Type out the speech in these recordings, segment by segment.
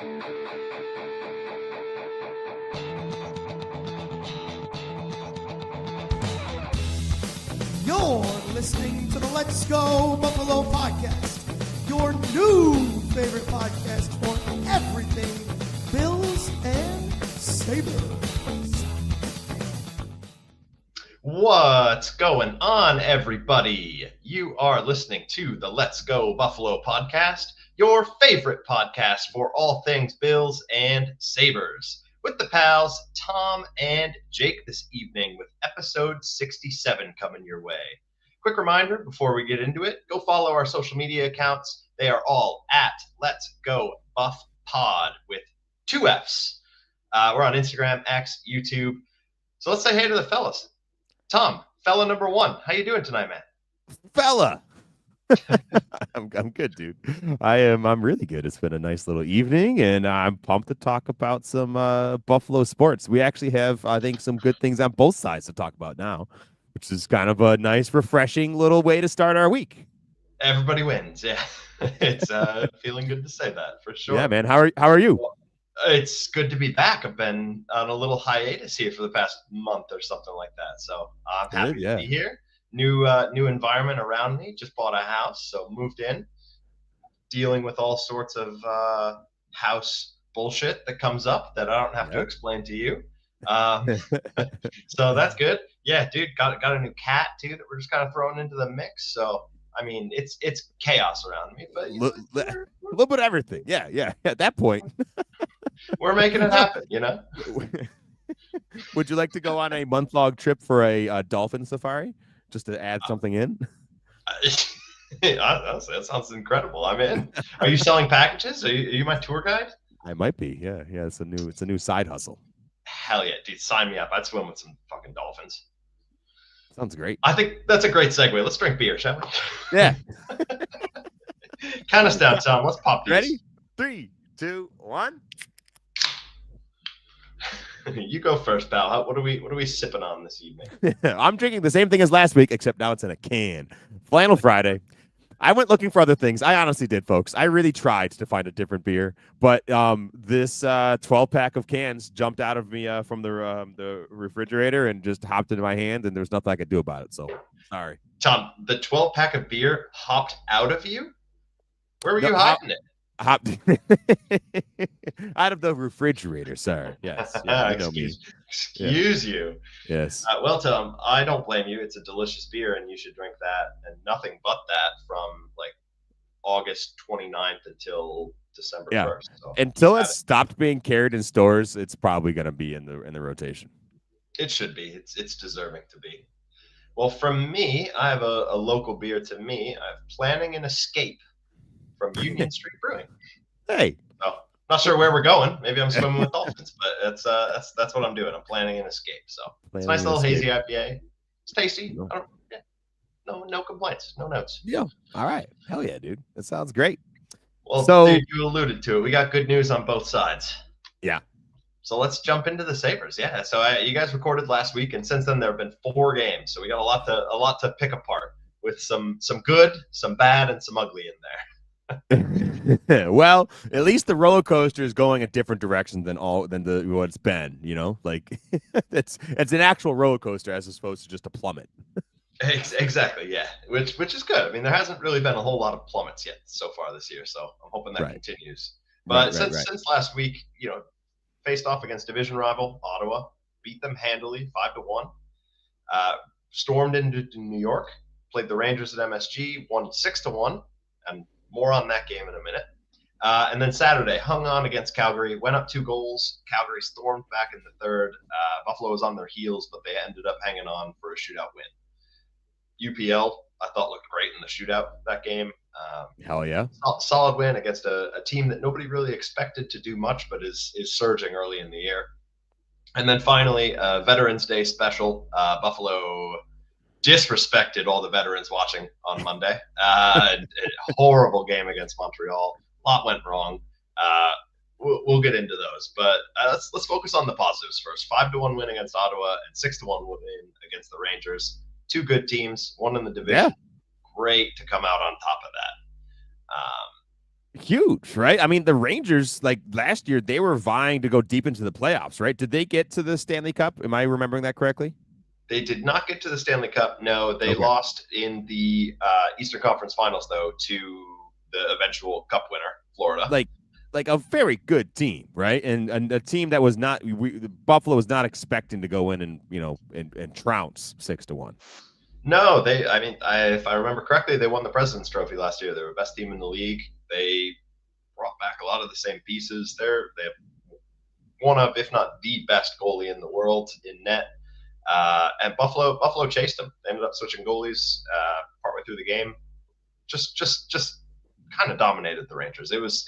You're listening to the Let's Go Buffalo podcast, your new favorite podcast for everything Bills and Sabres. What's going on, everybody? You are listening to the Let's Go Buffalo podcast, your favorite podcast for all things Bills and Sabres, with the pals Tom and Jake this evening with episode 67 coming your way. Quick reminder before we get into it, go follow our social media accounts. They are all at Let's Go Buff Pod with 2 F's. We're on Instagram, X, YouTube. So let's say hey to the fellas. Tom, fella number 1, how you doing tonight, man? Fella. I'm good, dude. I'm really good. It's been a nice little evening, and I'm pumped to talk about some Buffalo sports. We actually have, I think, some good things on both sides to talk about now, which is kind of a nice, refreshing little way to start our week. Everybody wins, yeah. It's feeling good to say that for sure. Yeah, man. How are you? Well, it's good to be back. I've been on a little hiatus here for the past month or something like that, so I'm happy to be here. New environment around me. Just bought a house, so moved in. Dealing with all sorts of house bullshit that comes up that I don't have to explain to you. So that's good. Yeah, dude, got a new cat too that we're just kind of throwing into the mix. So I mean, it's chaos around me, but a little bit of everything. Yeah. At that point, we're making it happen. You know. Would you like to go on a month-long trip for a dolphin safari? Just to add something in? Honestly, that sounds incredible. I'm in. Are you selling packages? Are you my tour guide? I might be. Yeah. It's a new side hustle. Hell yeah, dude! Sign me up. I'd swim with some fucking dolphins. Sounds great. I think that's a great segue. Let's drink beer, shall we? Yeah. Count us down, Tom. Let's pop these. Ready? 3, 2, 1. You go first, pal. What are we sipping on this evening? I'm drinking the same thing as last week, except now it's in a can. Flannel Friday. I went looking for other things. I honestly did, folks. I really tried to find a different beer, but this 12-pack of cans jumped out of me from the refrigerator and just hopped into my hand, and there's nothing I could do about it. So, sorry. Tom, the 12-pack of beer hopped out of you? Where were you hiding it? Hopped out of the refrigerator, sir. Yes. Yeah, Excuse you. Yes. Well, Tom, I don't blame you. It's a delicious beer, and you should drink that and nothing but that from like August 29th until December 1st. So until it's stopped being carried in stores, it's probably going to be in the rotation. It should be. It's deserving to be. Well, from me, I have a local beer to me. I'm planning an escape from Union Street Brewing. Hey. So, not sure where we're going. Maybe I'm swimming with dolphins, but that's what I'm doing. I'm planning an escape. So it's a nice little hazy IPA. It's tasty. No complaints. No notes. Yeah. All right. Hell yeah, dude. That sounds great. Well, dude, you alluded to it. We got good news on both sides. Yeah. So let's jump into the Sabres. Yeah. So you guys recorded last week, and since then there have been 4 games. So we got a lot to pick apart with some good, some bad, and some ugly in there. Well, at least the roller coaster is going a different direction than what it's been. You know, like it's an actual roller coaster as opposed to just a plummet. Exactly, yeah. Which is good. I mean, there hasn't really been a whole lot of plummets yet so far this year, so I'm hoping that continues. But since last week, faced off against division rival Ottawa, beat them handily, 5-1. Stormed into New York, played the Rangers at MSG, won 6-1, and more on that game in a minute. And then Saturday, hung on against Calgary, went up 2 goals. Calgary stormed back in the third. Buffalo was on their heels, but they ended up hanging on for a shootout win. UPL, I thought, looked great in the shootout that game. Hell yeah. Solid win against a team that nobody really expected to do much, but is surging early in the year. And then finally, Veterans Day special. Buffalo disrespected all the veterans watching on Monday. Horrible game against Montreal. A lot went wrong. We'll get into those, but let's focus on the positives first. 5-1 win against Ottawa and 6-1 win against the Rangers. 2 good teams, one in the division. Yeah. Great to come out on top of that. huge, right? I mean, the Rangers, like last year, they were vying to go deep into the playoffs, right? Did they get to the Stanley Cup? Am I remembering that correctly? They did not get to the Stanley Cup. No, they Okay. lost in the Eastern Conference Finals, though, to the eventual Cup winner, Florida. Like a very good team, right? And a team that was not Buffalo was not expecting to go in and and trounce 6-1. No, they. I mean, if I remember correctly, they won the President's Trophy last year. They were the best team in the league. They brought back a lot of the same pieces. They have one of, if not the best goalie in the world in net. And Buffalo chased them. They ended up switching goalies partway through the game. Just kind of dominated the Rangers. It was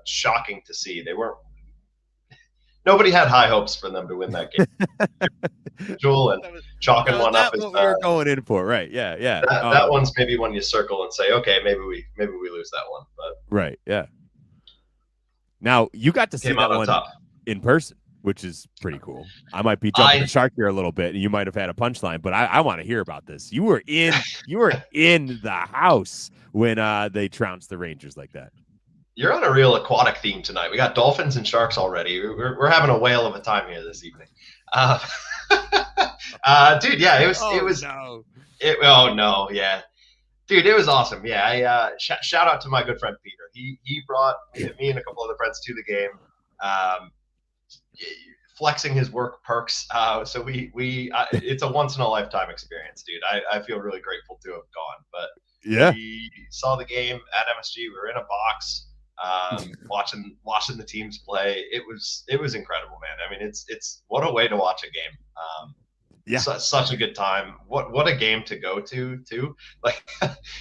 shocking to see. Nobody had high hopes for them to win that game. Joel and chalking one up. What we were going in for, right? Yeah. That one's maybe one you circle and say, okay, maybe we lose that one. But right, yeah. Now you got to see that one in person, which is pretty cool. I might be jumping the shark here a little bit, and you might have had a punchline, but I want to hear about this. You were in the house when they trounced the Rangers like that. You're on a real aquatic theme tonight. We got dolphins and sharks already. We're having a whale of a time here this evening. Dude, yeah, it was. Oh no, yeah, dude, it was awesome. Yeah, shout out to my good friend Peter. He brought me and a couple other friends to the game, flexing his work perks. So it's a once in a lifetime experience, dude. I feel really grateful to have gone. But yeah, we saw the game at MSG. We were in a box. Watching the teams play, it was incredible, man. I mean, it's what a way to watch a game. Yeah, such a good time. What a game to go to too. Like,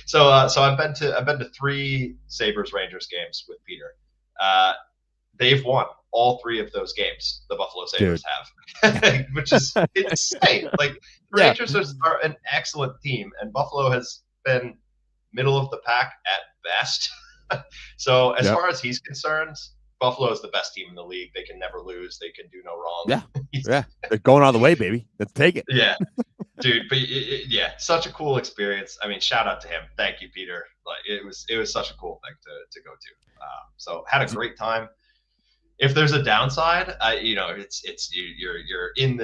so I've been to 3 Sabres Rangers games with Peter. They've won all 3 of those games. The Buffalo Sabres have, which is insane. Like, the Rangers are an excellent team, and Buffalo has been middle of the pack at best. So as far as he's concerned, Buffalo is the best team in the league. They can never lose. They can do no wrong. Yeah, they're going all the way, baby. Let's take it. Yeah, dude. But such a cool experience. I mean, shout out to him. Thank you, Peter. Like, it was such a cool thing to go to. So had a great time. If there's a downside, it's you're in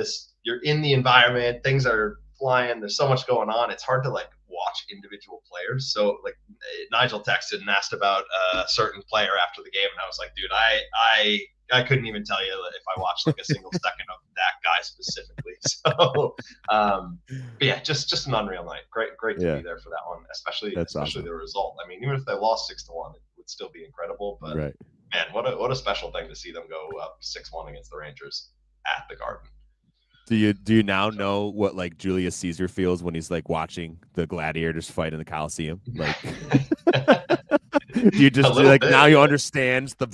the environment. Things are flying. There's so much going on. It's hard to watch individual players. So Nigel texted and asked about a certain player after the game, and I was like, dude, I couldn't even tell you if I watched a single second of that guy specifically. So but yeah, just an unreal night. Great to be there for that one, especially awesome. The result. I mean, even if they lost 6-1, it would still be incredible. But man, what a special thing to see them go up 6-1 against the Rangers at the Garden. Do you now know what Julius Caesar feels when he's watching the gladiators fight in the Coliseum? Do you just now you understand the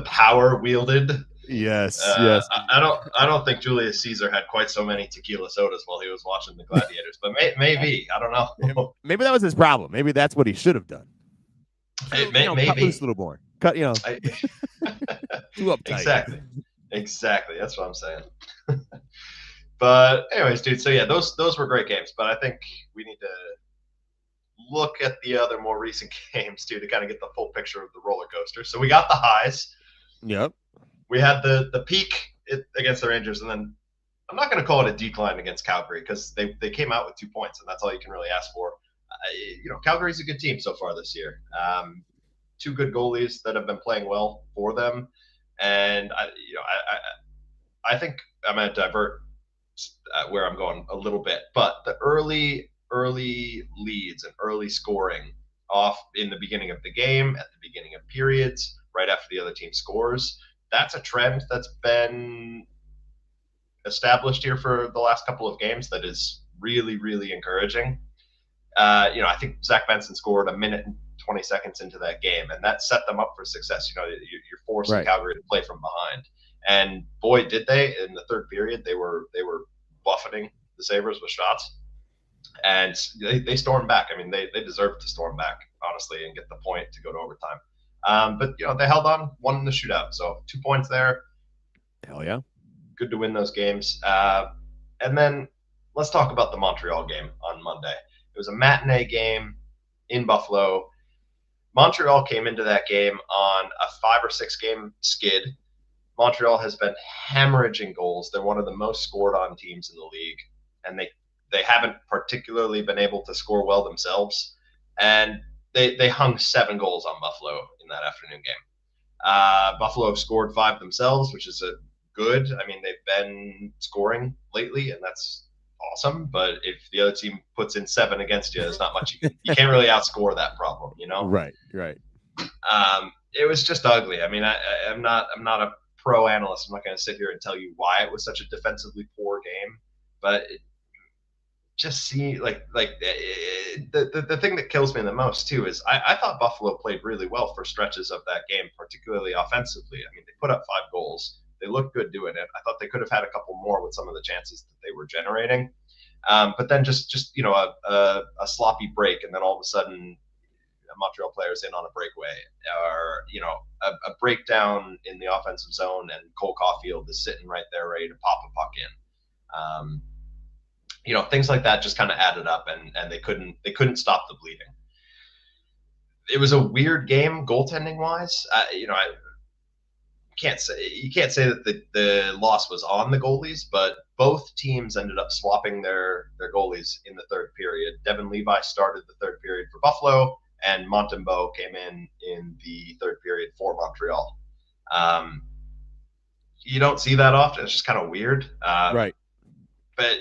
power wielded? Yes. I don't think Julius Caesar had quite so many tequila sodas while he was watching the gladiators, but maybe I don't know. Maybe that was his problem. Maybe that's what he should have done. Maybe cut loose a little more. Cut, too uptight. Exactly. That's what I'm saying. But anyways, dude. So yeah, those were great games. But I think we need to look at the other more recent games too to kind of get the full picture of the roller coaster. So we got the highs. Yep. We had the peak against the Rangers, and then I'm not going to call it a decline against Calgary because they came out with 2 points, and that's all you can really ask for. Calgary's a good team so far this year. 2 good goalies that have been playing well for them. And I think I'm going to divert where I'm going a little bit, but the early leads and early scoring off in the beginning of the game, at the beginning of periods, right after the other team scores, that's a trend that's been established here for the last couple of games that is really, really encouraging. I think Zach Benson scored a minute and 20 seconds into that game, and that set them up for success. You're forcing Calgary to play from behind, and boy, did they! In the third period, they were buffeting the Sabres with shots, and they stormed back. I mean, they deserved to storm back, honestly, and get the point to go to overtime. But they held on, won in the shootout, so 2 points there. Hell yeah, good to win those games. And then let's talk about the Montreal game on Monday. It was a matinee game in Buffalo. Montreal came into that game on a 5 or 6 game skid. Montreal has been hemorrhaging goals. They're one of the most scored on teams in the league, and they haven't particularly been able to score well themselves. And they hung 7 goals on Buffalo in that afternoon game. Buffalo have scored 5 themselves, which is a good. I mean, they've been scoring lately, and that's awesome. But if the other team puts in 7 against you, there's not much you can't really outscore that problem, you know? Right. It was just ugly. I mean, I'm not a pro analyst. I'm not going to sit here and tell you why it was such a defensively poor game, but it just see the thing that kills me the most too is I thought Buffalo played really well for stretches of that game, particularly offensively. I mean, they put up 5 goals. They looked good doing it. I thought they could have had a couple more with some of the chances that they were generating. But then just a sloppy break, and then all of a sudden Montreal players in on a breakaway, or a breakdown in the offensive zone, and Cole Caulfield is sitting right there ready to pop a puck in. Things like that just kind of added up, and they couldn't stop the bleeding. It was a weird game goaltending wise. You can't say that the loss was on the goalies, but both teams ended up swapping their goalies in the third period. Devin Levi started the third period for Buffalo, and Montembeault came in the third period for Montreal. You don't see that often. It's just kind of weird. Right. But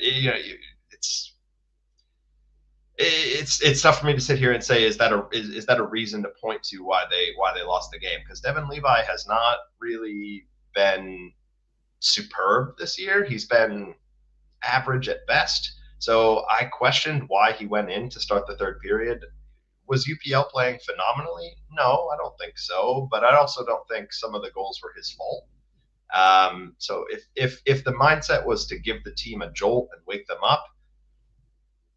it's tough for me to sit here and say is that a reason to point to why they lost the game, because Devin Levi has not really been superb this year. He's been average at best. So I questioned why he went in to start the third period. Was UPL playing phenomenally? No, I don't think so. But I also don't think some of the goals were his fault. So if the mindset was to give the team a jolt and wake them up,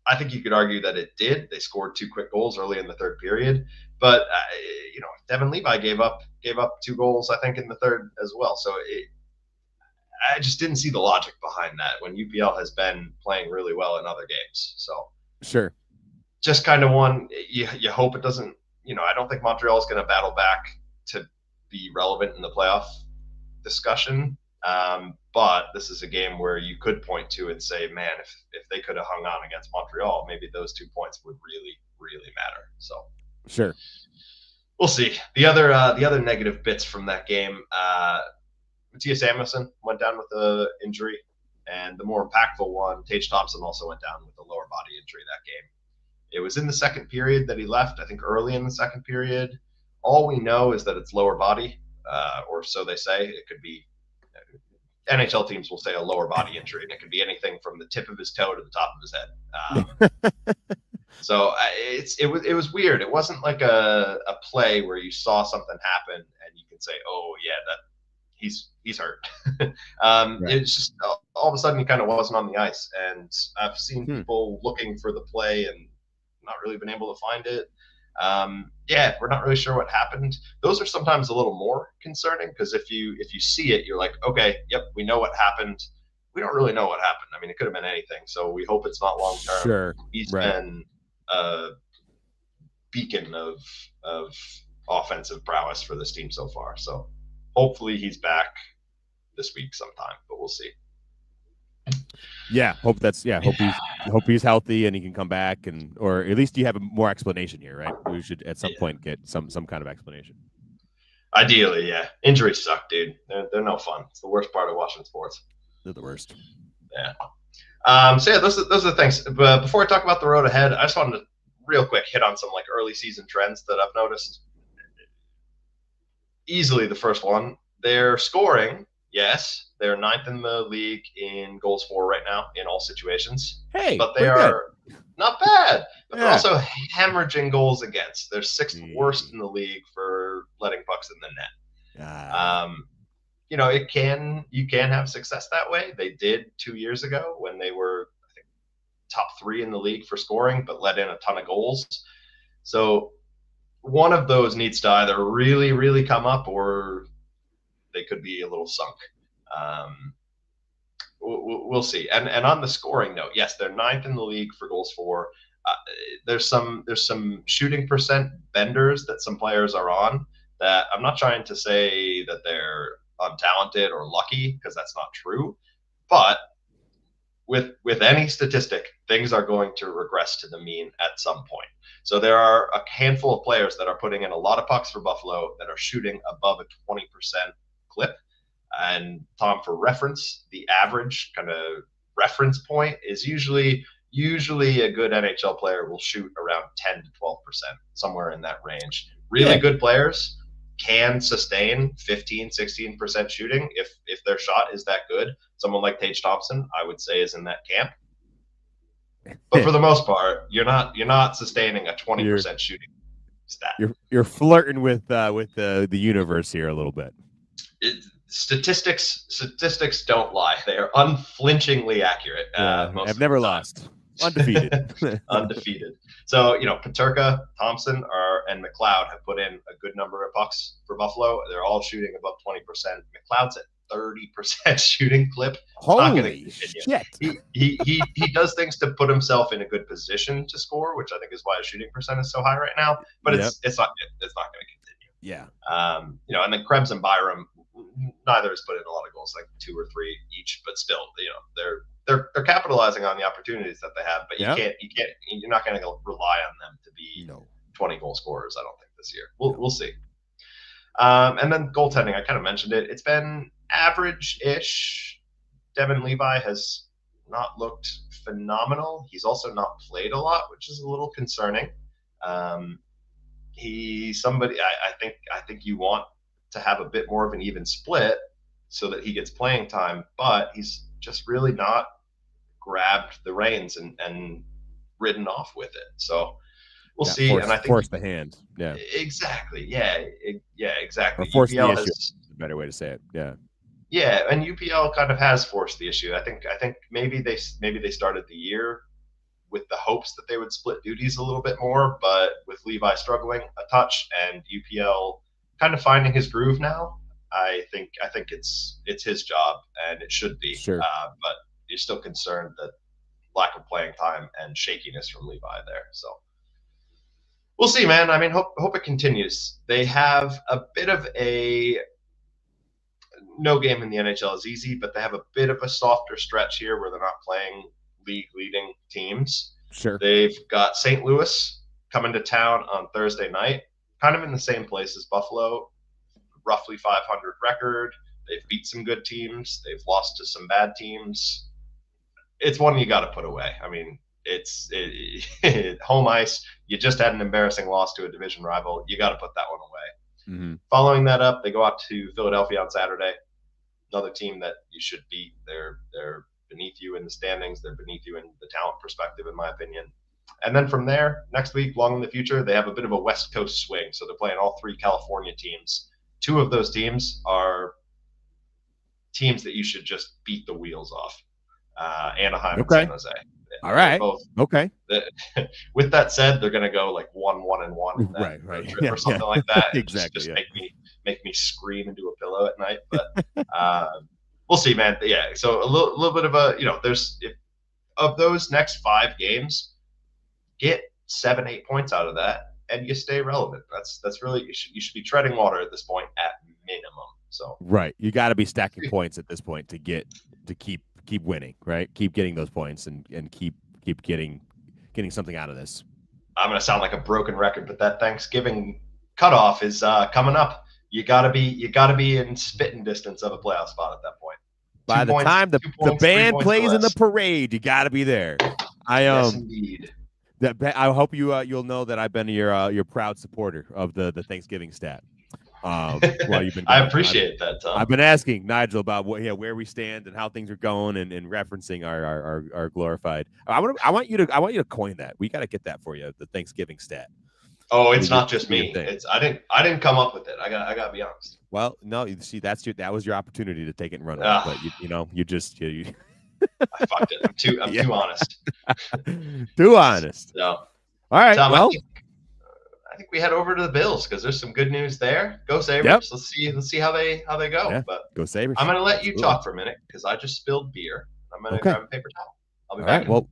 I think you could argue that it did. They scored 2 quick goals early in the third period, but Devin Levi gave up 2 goals, I think, in the third as well. So I just didn't see the logic behind that when UPL has been playing really well in other games. So sure, just kind of one. You hope it doesn't. I don't think Montreal is going to battle back to be relevant in the playoff discussion. But this is a game where you could point to and say, man, if they could have hung on against Montreal, maybe those 2 points would really, really matter. So sure, we'll see. The other negative bits from that game, Matthias Samuelsson went down with an injury, and the more impactful one, Tage Thompson, also went down with a lower body injury that game. It was in the second period that he left, I think early in the second period. All we know is that it's lower body, or so they say. It could be NHL teams will say a lower body injury, and it could be anything from the tip of his toe to the top of his head. So it was weird. It wasn't like a play where you saw something happen and you can say, oh yeah, that he's hurt. Right. It's just all of a sudden he kind of wasn't on the ice, and I've seen people looking for the play and not really been able to find it. We're not really sure what happened. Those are sometimes a little more concerning, because if you see it, you're like, okay, yep, we know what happened. We don't really know what happened. I mean, it could have been anything. So we hope it's not long term. Sure. He's been a beacon of offensive prowess for this team so far. So hopefully he's back this week sometime, but we'll see. Yeah, hope he's healthy and he can come back, or at least you have a more explanation here, right? We should at some point get some kind of explanation. Ideally, yeah. Injuries suck, dude. They're no fun. It's the worst part of watching sports. They're the worst. Yeah. So yeah, those are the things. But before I talk about the road ahead, I just wanted to real quick hit on some early season trends that I've noticed. Easily the first one, they're scoring. Yes, they're 9th in the league in goals for right now in all situations. Hey, but they are not bad. But they're also hemorrhaging goals against. They're 6th worst in the league for letting pucks in the net. You can have success that way. They did 2 years ago when they were, I think, top 3 in the league for scoring, but let in a ton of goals. So one of those needs to either really, really come up, or they could be a little sunk. We'll see. And on the scoring note, yes, they're 9th in the league for goals for. there's some shooting percent benders that some players are on that I'm not trying to say that they're untalented or lucky, because that's not true. But with any statistic, things are going to regress to the mean at some point. So there are a handful of players that are putting in a lot of pucks for Buffalo that are shooting above a 20% clip. And Tom, for reference, the average kind of reference point is usually a good NHL player will shoot around 10 to 12%, somewhere in that range. Really good players can sustain 15, 16% shooting if their shot is that good. Someone like Tage Thompson, I would say, is in that camp. But for the most part, you're not sustaining a 20% shooting stat. You're flirting with the universe here a little bit. Statistics don't lie. They are unflinchingly accurate. I've never lost. Undefeated. Undefeated. So, Peterka, Thompson, and McLeod have put in a good number of pucks for Buffalo. They're all shooting above 20%. McLeod's at 30% shooting clip. Holy shit. He does things to put himself in a good position to score, which I think is why his shooting percent is so high right now. But it's not going to continue. Yeah. And then Krebs and Byram, neither has put in a lot of goals, like 2 or 3 each, but still, they're capitalizing on the opportunities that they have. But you're not going to rely on them to be 20 goal scorers, I don't think, this year. We'll see. And then goaltending, I kind of mentioned it. It's been average-ish. Devin Levi has not looked phenomenal. He's also not played a lot, which is a little concerning. He's somebody I think you want to have a bit more of an even split so that he gets playing time, but he's just really not grabbed the reins and ridden off with it. So we'll see. And I think force the hand. Yeah. Exactly. Yeah. Exactly. Or force the issue. Is a better way to say it. Yeah. Yeah, and UPL kind of has forced the issue. I think maybe they started the year with the hopes that they would split duties a little bit more, but with Levi struggling a touch and UPL kind of finding his groove now, I think it's his job, and it should be. Sure. But you're still concerned that lack of playing time and shakiness from Levi there. So we'll see, man. I mean, hope it continues. They have a bit of no game in the NHL is easy, but they have a bit of a softer stretch here where they're not playing league-leading teams. Sure. They've got St. Louis coming to town on Thursday night, kind of in the same place as Buffalo, roughly 500 record. They've beat some good teams. They've lost to some bad teams. It's one you got to put away. I mean, it's home ice. You just had an embarrassing loss to a division rival. You got to put that one away. Mm-hmm. Following that up, they go out to Philadelphia on Saturday. Another team that you should beat. They're beneath you in the standings. They're beneath you in the talent perspective, in my opinion. And then from there, next week, long in the future, they have a bit of a West Coast swing. So they're playing all 3 California teams. 2 of those teams are teams that you should just beat the wheels off. Anaheim and San Jose. All right. Okay. With that said, they're going to go like 1-1-1 right. Trip or something like that. Exactly. Just make me scream into a pillow at night. But we'll see, man. Yeah. So a little bit of a of those next 5 games, get 7-8 points out of that, and you stay relevant. That's really you should be treading water at this point at minimum. So right, you got to be stacking points at this point to keep winning, right? Keep getting those points and keep getting something out of this. I'm going to sound like a broken record, but that Thanksgiving cutoff is coming up. You got to be in spitting distance of a playoff spot at that point. By the time the band plays in the parade, you got to be there. Yes, indeed. I hope you'll know that I've been your proud supporter of the Thanksgiving stat. While you've been I appreciate that, Tom. I've been asking Nigel about where we stand and how things are going, and referencing our glorified. I want you to coin that. We got to get that for you, the Thanksgiving stat. Oh, it's not just me. I didn't come up with it. I got to be honest. Well, no, you see, that was your opportunity to take it and run with it, but you I fucked it. I'm too honest. Too honest. So, all right. Tom, well, I think we head over to the Bills because there's some good news there. Go Sabres. Yep. Let's see how they go. Yeah, but go Sabres. I'm gonna let you talk for a minute because I just spilled beer. I'm gonna grab a paper towel. I'll be back. Right. Well,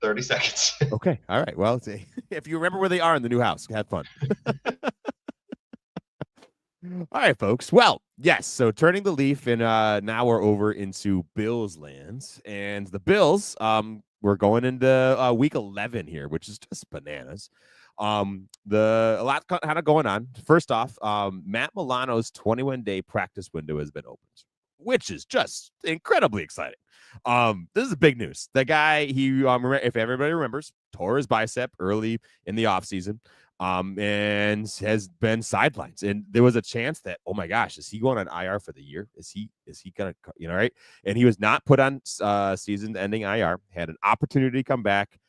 30 seconds. Okay. All right. Well, if you remember where they are in the new house, have fun. All right, folks. Well, yes. So turning the leaf, and now we're over into Bills lands, and the Bills. We're going into week 11 here, which is just bananas. A lot kind of going on. First off, Matt Milano's 21-day practice window has been opened, which is just incredibly exciting. This is big news. The guy, if everybody remembers, tore his bicep early in the offseason. And has been sidelines. And there was a chance that, oh my gosh, is he going on IR for the year? Is he gonna, right? And he was not put on season-ending IR. Had an opportunity to come back,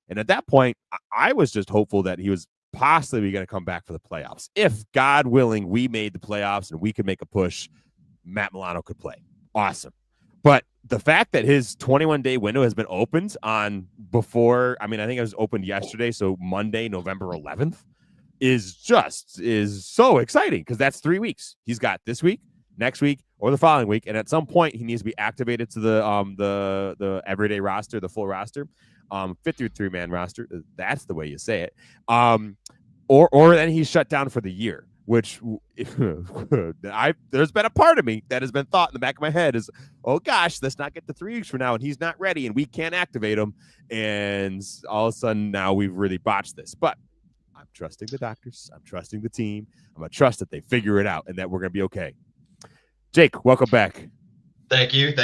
and at that point, I was just hopeful that he was possibly going to come back for the playoffs. If God willing, we made the playoffs and we could make a push, Matt Milano could play. Awesome. But the fact that his 21-day window has been opened I think it was opened yesterday, so Monday, November 11th, is so exciting because that's 3 weeks. He's got this week, next week, or the following week, and at some point he needs to be activated to the everyday roster, the full roster, 53-man roster. That's the way you say it. Or then he's shut down for the year. Which there's been a part of me that has been thought in the back of my head is, oh gosh, let's not get to 3 weeks from now and he's not ready and we can't activate him. And all of a sudden now we've really botched this. But I'm trusting the doctors. I'm trusting the team. I'm going to trust that they figure it out and that we're going to be okay. Jake, welcome back. Thank you.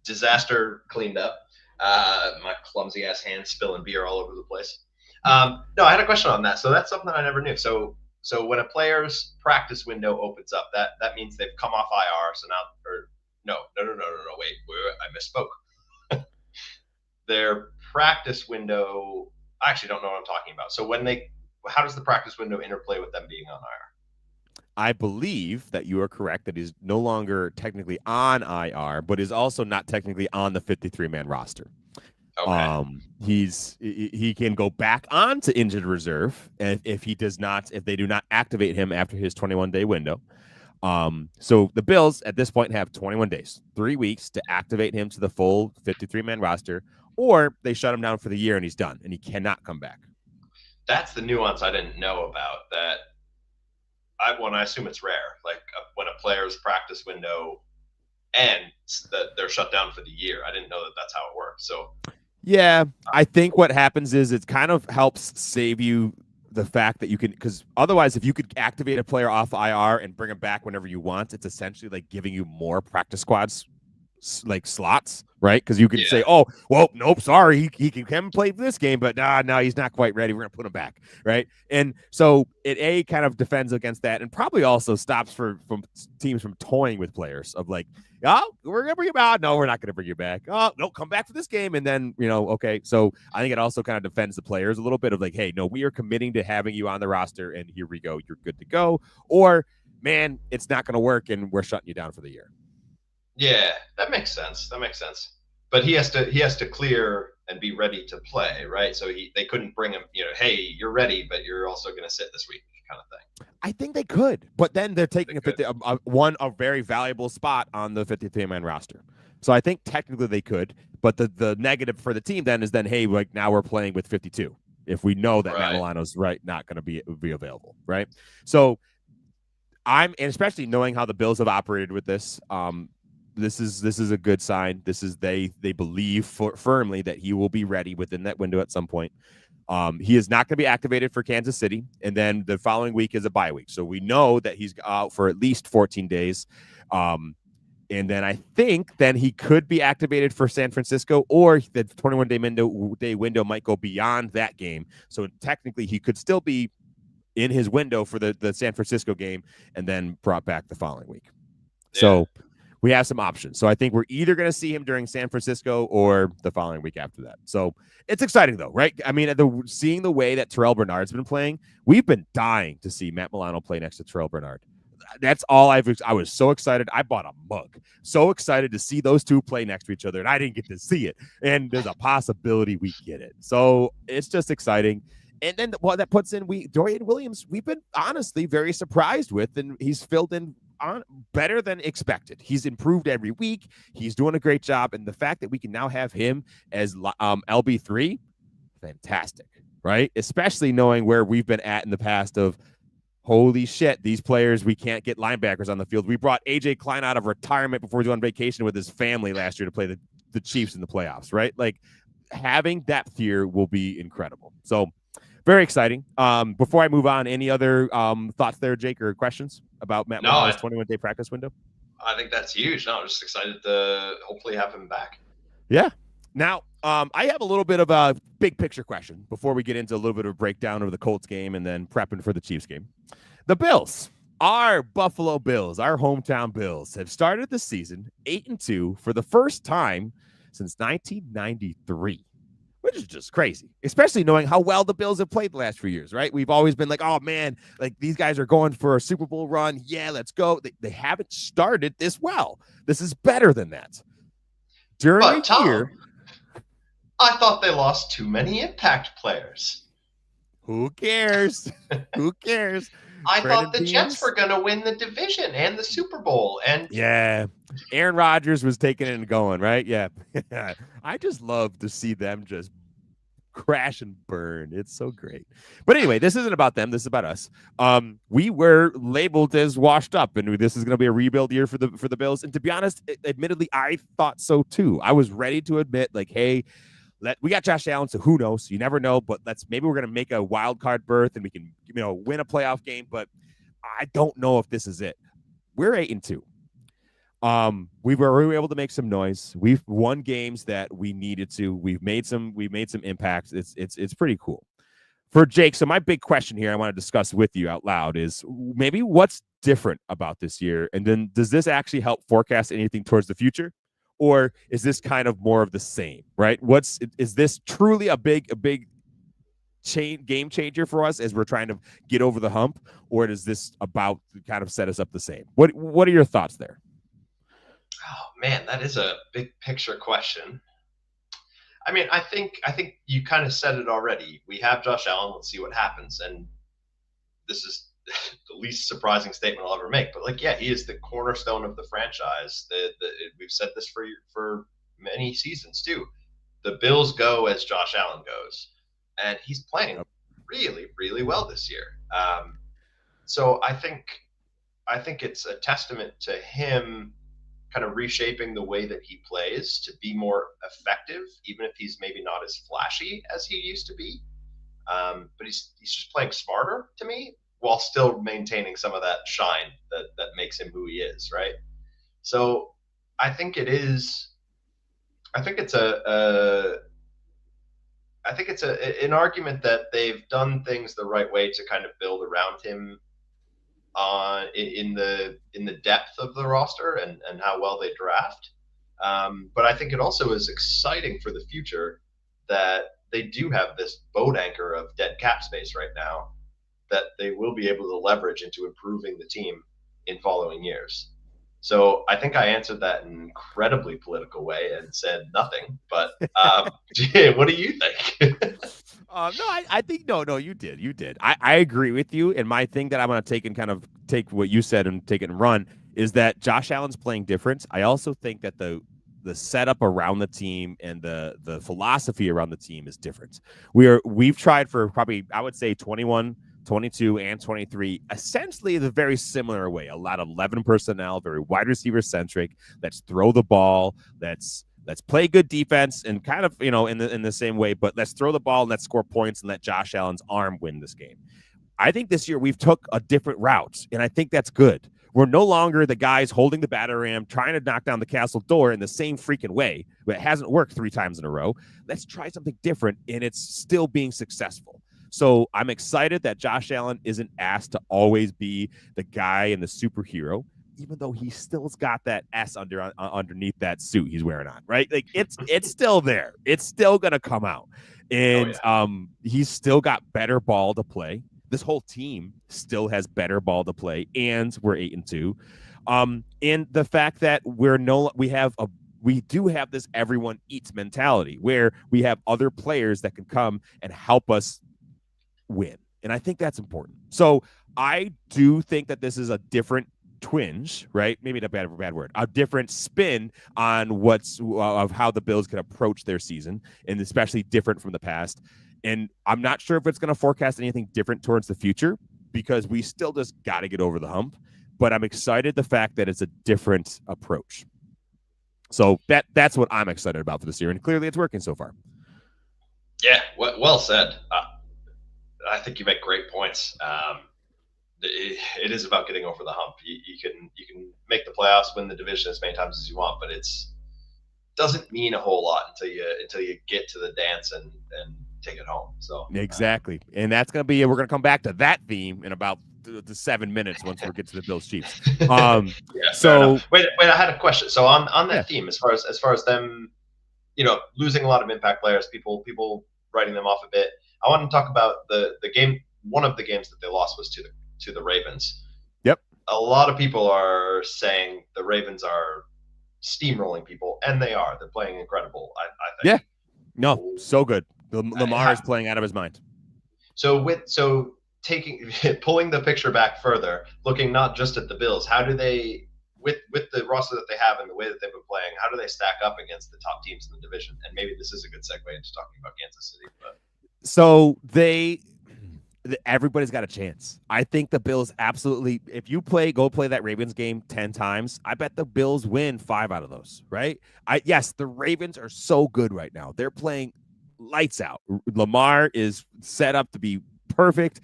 Disaster cleaned up. My clumsy ass hands spilling beer all over the place. No, I had a question on that. So that's something I never knew. So when a player's practice window opens up, that means they've come off IR. So now, wait, I misspoke. Their practice window, I actually don't know what I'm talking about. So how does the practice window interplay with them being on IR? I believe that you are correct that he's no longer technically on IR, but is also not technically on the 53-man roster. Okay. He can go back on to injured reserve if they do not activate him after his 21-day window. So the Bills at this point have 21 days, 3 weeks to activate him to the full 53-man roster, or they shut him down for the year and he's done and he cannot come back. That's the nuance I didn't know about. That I assume it's rare, like when a player's practice window ends, that they're shut down for the year. I didn't know that that's how it works. So. Yeah, I think what happens is it kind of helps save you the fact that you can, because otherwise, if you could activate a player off IR and bring him back whenever you want, it's essentially like giving you more practice squads, like slots, right? Because you can say, oh, well, nope, sorry, he can play this game, but no, he's not quite ready. We're going to put him back, right? And so it kind of defends against that and probably also stops from teams from toying with players of like, oh, we're going to bring you back. No, we're not going to bring you back. Oh, no, come back for this game. And then, okay. So I think it also kind of defends the players a little bit of like, hey, no, we are committing to having you on the roster and here we go. You're good to go. Or, man, it's not going to work and we're shutting you down for the year. Yeah, that makes sense. But he has to clear and be ready to play, right? So they couldn't bring him, hey, you're ready, but you're also going to sit this week kind of thing. I think they could, but then they're taking a very valuable spot on the 53-man roster. So I think technically they could, but the negative for the team then is hey, like now we're playing with 52 if we know that Matt Milano's not going to be available, right? So and especially knowing how the Bills have operated with this, this is a good sign. They believe firmly that he will be ready within that window at some point. He is not going to be activated for Kansas City, and then the following week is a bye week. So we know that he's out for at least 14 days. And then I think then he could be activated for San Francisco, or the 21-day window might go beyond that game. So technically he could still be in his window for the San Francisco game and then brought back the following week. Yeah. So we have some options. So I think we're either going to see him during San Francisco or the following week after that. So it's exciting though, right? I mean, seeing the way that Terrell Bernard's been playing, we've been dying to see Matt Milano play next to Terrell Bernard. That's all I was so excited. I bought a mug. So excited to see those two play next to each other, and I didn't get to see it. And there's a possibility we get it. So it's just exciting. And then that puts in Dorian Williams, we've been honestly very surprised with, and he's filled in on better than expected. He's improved every week. He's doing a great job. And the fact that we can now have him as LB3, fantastic, right? Especially knowing where we've been at in the past of, holy shit, these players, we can't get linebackers on the field. We brought AJ Klein out of retirement before he was on vacation with his family last year to play the Chiefs in the playoffs, right? Like, having depth here will be incredible. So very exciting. Before I move on, any other thoughts there, Jake, or questions about Matt Milano's 21-day practice window? I think that's huge. No, I'm just excited to hopefully have him back. Yeah. Now, I have a little bit of a big picture question before we get into a little bit of a breakdown of the Colts game and then prepping for the Chiefs game. The Bills, our Buffalo Bills, our hometown Bills, have started the season 8-2 for the first time since 1993. Which is just crazy, especially knowing how well the Bills have played the last few years, right? We've always been like, oh, man, like these guys are going for a Super Bowl run. Yeah, let's go. They haven't started this well. This is better than that. During the year, I thought they lost too many impact players. Who cares? Who cares? I thought the Jets were going to win the division and the Super Bowl. And yeah, Aaron Rodgers was taking it and going, right? Yeah. I just love to see them just crash and burn. It's so great. But anyway, this isn't about them. This is about us. We were labeled as washed up, and this is going to be a rebuild year for the Bills. And to be honest, admittedly, I thought so too. I was ready to admit, like, hey, we got Josh Allen, so who knows? You never know, but maybe we're going to make a wild card berth and we can, win a playoff game, but I don't know if this is it. We're 8-2. We were able to make some noise. We've won games that we needed to. We've made some impacts. It's pretty cool. For Jake, so my big question here I want to discuss with you out loud is maybe what's different about this year, and then does this actually help forecast anything towards the future? Or is this kind of more of the same, right? Is this truly a big game changer for us as we're trying to get over the hump, or is this about to kind of set us up the same? What are your thoughts there? Oh man, that is a big picture question. I mean, I think you kind of said it already. We have Josh Allen. Let's see what happens. And this is the least surprising statement I'll ever make, but he is the cornerstone of the franchise. We've said this for many seasons too. The Bills go as Josh Allen goes, and he's playing really, really well this year. So I think it's a testament to him kind of reshaping the way that he plays to be more effective, even if he's maybe not as flashy as he used to be. But he's just playing smarter to me, while still maintaining some of that shine that makes him who he is, right? So I think it's an argument that they've done things the right way to kind of build around him in the depth of the roster and how well they draft. But I think it also is exciting for the future that they do have this boat anchor of dead cap space right now that they will be able to leverage into improving the team in following years. So I think I answered that in an incredibly political way and said nothing. But what do you think? I think no, you did. I agree with you. And my thing that I'm going to take what you said and take it and run is that Josh Allen's playing different. I also think that the setup around the team and the philosophy around the team is different. We've tried for probably, I would say 21, 22, and 23, essentially the very similar way. A lot of 11 personnel, very wide receiver centric. Let's throw the ball. Let's play good defense and kind of, in the same way, but let's throw the ball and let's score points and let Josh Allen's arm win this game. I think this year we've took a different route, and I think that's good. We're no longer the guys holding the batter ram, trying to knock down the castle door in the same freaking way, but it hasn't worked 3 times in a row. Let's try something different, and it's still being successful. So I'm excited that Josh Allen isn't asked to always be the guy and the superhero, even though he still's got that S underneath that suit he's wearing on, right? Like it's still there. It's still gonna come out, and he's still got better ball to play. This whole team still has better ball to play, and we're 8-2. And the fact that we do have this everyone eats mentality where we have other players that can come and help us win. And I think that's important. So I do think that this is a different twinge, right? Maybe not a bad word, a different spin on of how the Bills can approach their season, and especially different from the past. And I'm not sure if it's going to forecast anything different towards the future, because we still just got to get over the hump. But I'm excited the fact that it's a different approach. So that's what I'm excited about for this year, and clearly it's working so far. Yeah, well said. I think you make great points. It is about getting over the hump. You can make the playoffs, win the division as many times as you want, but it's doesn't mean a whole lot until you get to the dance and take it home. So exactly, and that's gonna be, we're gonna come back to that theme in about the 7 minutes once we get to the Bills Chiefs. Yeah, so wait, I had a question. So on that theme, as far as them, losing a lot of impact players, people writing them off a bit. I want to talk about the game. One of the games that they lost was to the Ravens. Yep. A lot of people are saying the Ravens are steamrolling people, and they are. They're playing incredible, I think. Yeah. No, so good. Lamar is playing out of his mind. So pulling the picture back further, looking not just at the Bills, how do they, with the roster that they have and the way that they've been playing, how do they stack up against the top teams in the division? And maybe this is a good segue into talking about Kansas City. But so everybody's got a chance. I think the Bills absolutely, if you go play that Ravens game 10 times, I bet the Bills win 5 out of those, right? Yes, the Ravens are so good right now. They're playing lights out. Lamar is set up to be perfect.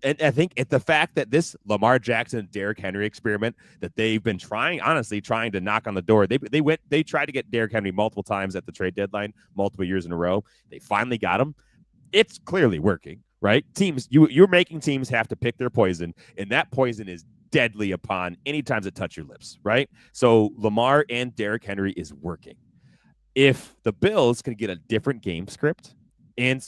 And I think the fact that this Lamar Jackson, Derrick Henry experiment that they've been trying to knock on the door. They tried to get Derrick Henry multiple times at the trade deadline, multiple years in a row. They finally got him. It's clearly working, right? Teams, you're making teams have to pick their poison, and that poison is deadly upon any times it touch your lips, right? So Lamar and Derrick Henry is working. If the Bills can get a different game script, and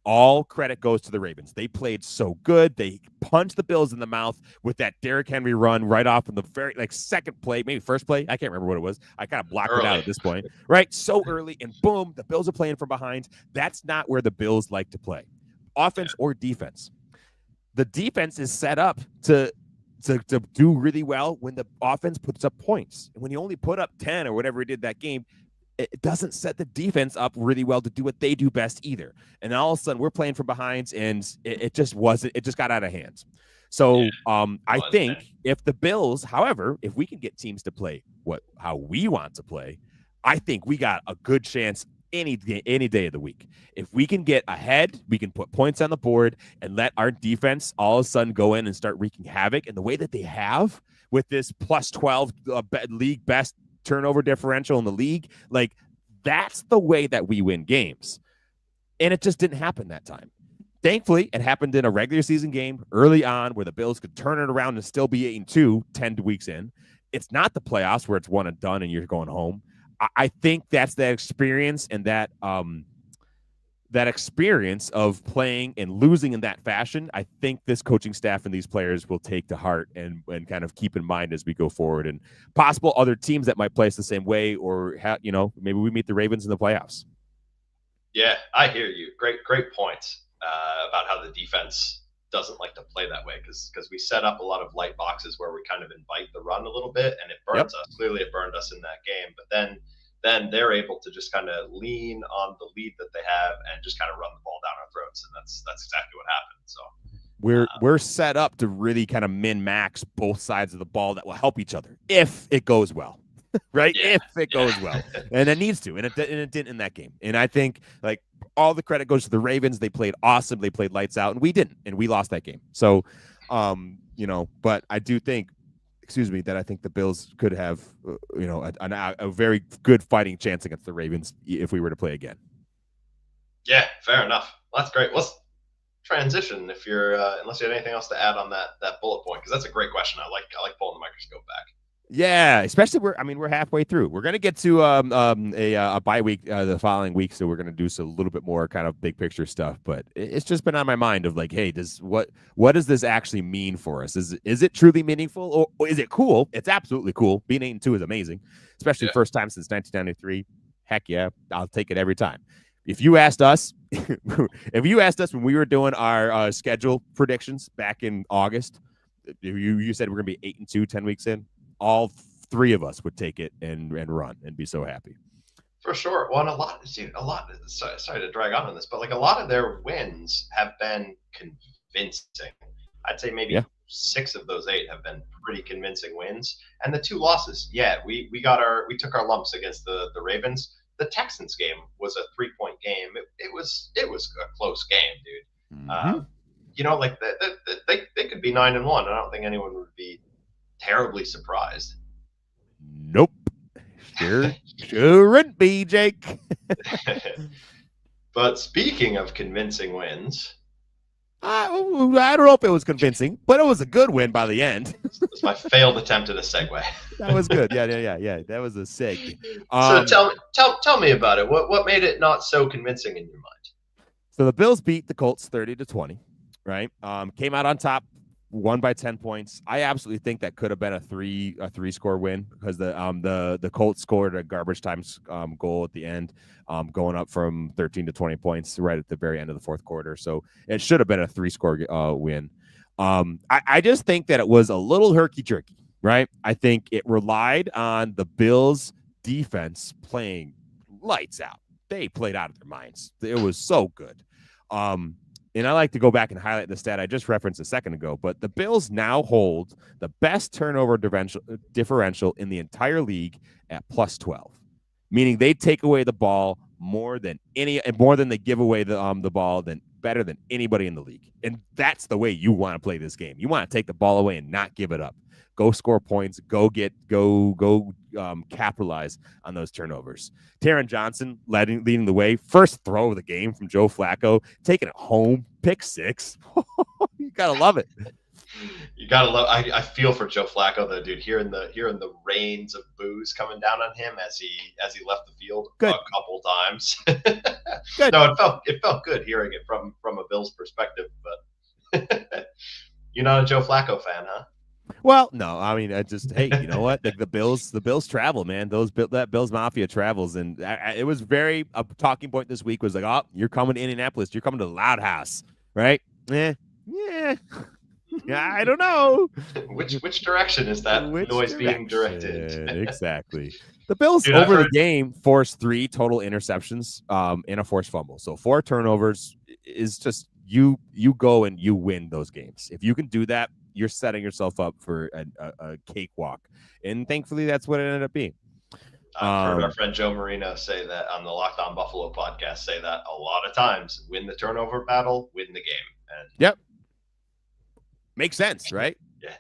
all credit goes to the Ravens. They played so good. They punched the Bills in the mouth with that Derrick Henry run right off in the very second play, maybe first play. I can't remember what it was. I kind of blocked it out at this point, right? So early, and boom, the Bills are playing from behind. That's not where the Bills like to play, offense or defense. The defense is set up to do really well when the offense puts up points. And when you only put up 10 or whatever he did that game, it doesn't set the defense up really well to do what they do best either. And all of a sudden we're playing from behind, and it just got out of hand. So I think if the Bills, however, if we can get teams to play how we want to play, I think we got a good chance any day of the week. If we can get ahead, we can put points on the board and let our defense all of a sudden go in and start wreaking havoc. And the way that they have with this plus 12 league best turnover differential in the league, that's the way that we win games. And it just didn't happen that time. Thankfully, it happened in a regular season game early on where the Bills could turn it around and still be 8-2 10 weeks in. It's not the playoffs where it's one and done and you're going home. I think that's that experience, and that experience of playing and losing in that fashion, I think this coaching staff and these players will take to heart and kind of keep in mind as we go forward, and possible other teams that might play us the same way, or maybe we meet the Ravens in the playoffs. Yeah, I hear you. Great points about how the defense doesn't like to play that way, because we set up a lot of light boxes where we kind of invite the run a little bit, and it burns us. Clearly, it burned us in that game, but then they're able to just kind of lean on the lead that they have and just kind of run the ball down our throats, and that's exactly what happened. So we're set up to really kind of min-max both sides of the ball that will help each other if it goes well, right? Yeah. If it goes well, and it needs to, and it didn't in that game. And I think all the credit goes to the Ravens. They played awesome. They played lights out, and we didn't, and we lost that game. So, but I do think, that I think the Bills could have, a very good fighting chance against the Ravens if we were to play again. Yeah, fair enough. Well, that's great. Let's transition if you're, unless you had anything else to add on that bullet point, because that's a great question. I like pulling the microscope back. Yeah, especially we're halfway through. We're gonna get to a bye week the following week, so we're gonna do a little bit more kind of big picture stuff. But it's just been on my mind of hey, what does this actually mean for us? Is it truly meaningful, or is it cool? It's absolutely cool. Being 8-2 is amazing, especially first time since 1993. Heck yeah, I'll take it every time. If you asked us, when we were doing our schedule predictions back in August, you said we're going to be 8-2, 10 weeks in, all 3 of us would take it and run and be so happy. For sure. Well, and a lot, sorry to drag on this, but like a lot of their wins have been convincing. I'd say maybe 6 of those 8 have been pretty convincing wins. And the 2 losses, we took our lumps against the Ravens. The Texans game was a 3-point game. It was a close game, dude. Mm-hmm. Like they could be 9-1. I don't think anyone would be terribly surprised. Nope. Shouldn't be, Jake. But speaking of convincing wins, I don't know if it was convincing, but it was a good win by the end. It was my failed attempt at a segue. That was good. Yeah. That was a seg. So tell me about it. What made it not so convincing in your mind? So the Bills beat the Colts 30-20, right? Came out on top, won by 10 points. I absolutely think that could have been a three score win because the Colts scored a garbage time goal at the end, going up from 13 to 20 points right at the very end of the fourth quarter. So it should have been a 3-score win. I just think that it was a little herky-jerky, right? I think it relied on the Bills' defense playing lights out. They played out of their minds. It was so good. And I like to go back and highlight the stat I just referenced a second ago, but the Bills now hold the best turnover differential in the entire league at +12, meaning they take away the ball more than they give away the ball better than anybody in the league. And that's the way you want to play this game. You want to take the ball away and not give it up. Go score points. Go capitalize on those turnovers. Taron Johnson leading the way. First throw of the game from Joe Flacco, taking it home, pick 6. You gotta love it. You gotta love. I feel for Joe Flacco though, dude. Hearing the rains of booze coming down on him as he left the field a couple times. Good. No, it felt good hearing it from a Bills perspective, but you're not a Joe Flacco fan, huh? Well, no, I mean, hey, you know what? The Bills travel, man. That Bills Mafia travels, and it was a talking point this week was like, oh, you're coming to Indianapolis, you're coming to the Loud House, right? Yeah, I don't know. Which direction is that noise being directed? Exactly. The Bills over the game forced 3 total interceptions, and a forced fumble. So 4 turnovers is just you go and you win those games. If you can do that, you're setting yourself up for a cakewalk. And thankfully, that's what it ended up being. I've heard our friend Joe Marino say that on the Locked On Buffalo podcast, say that a lot of times. Win the turnover battle, win the game. And yep. Makes sense, right? Yeah.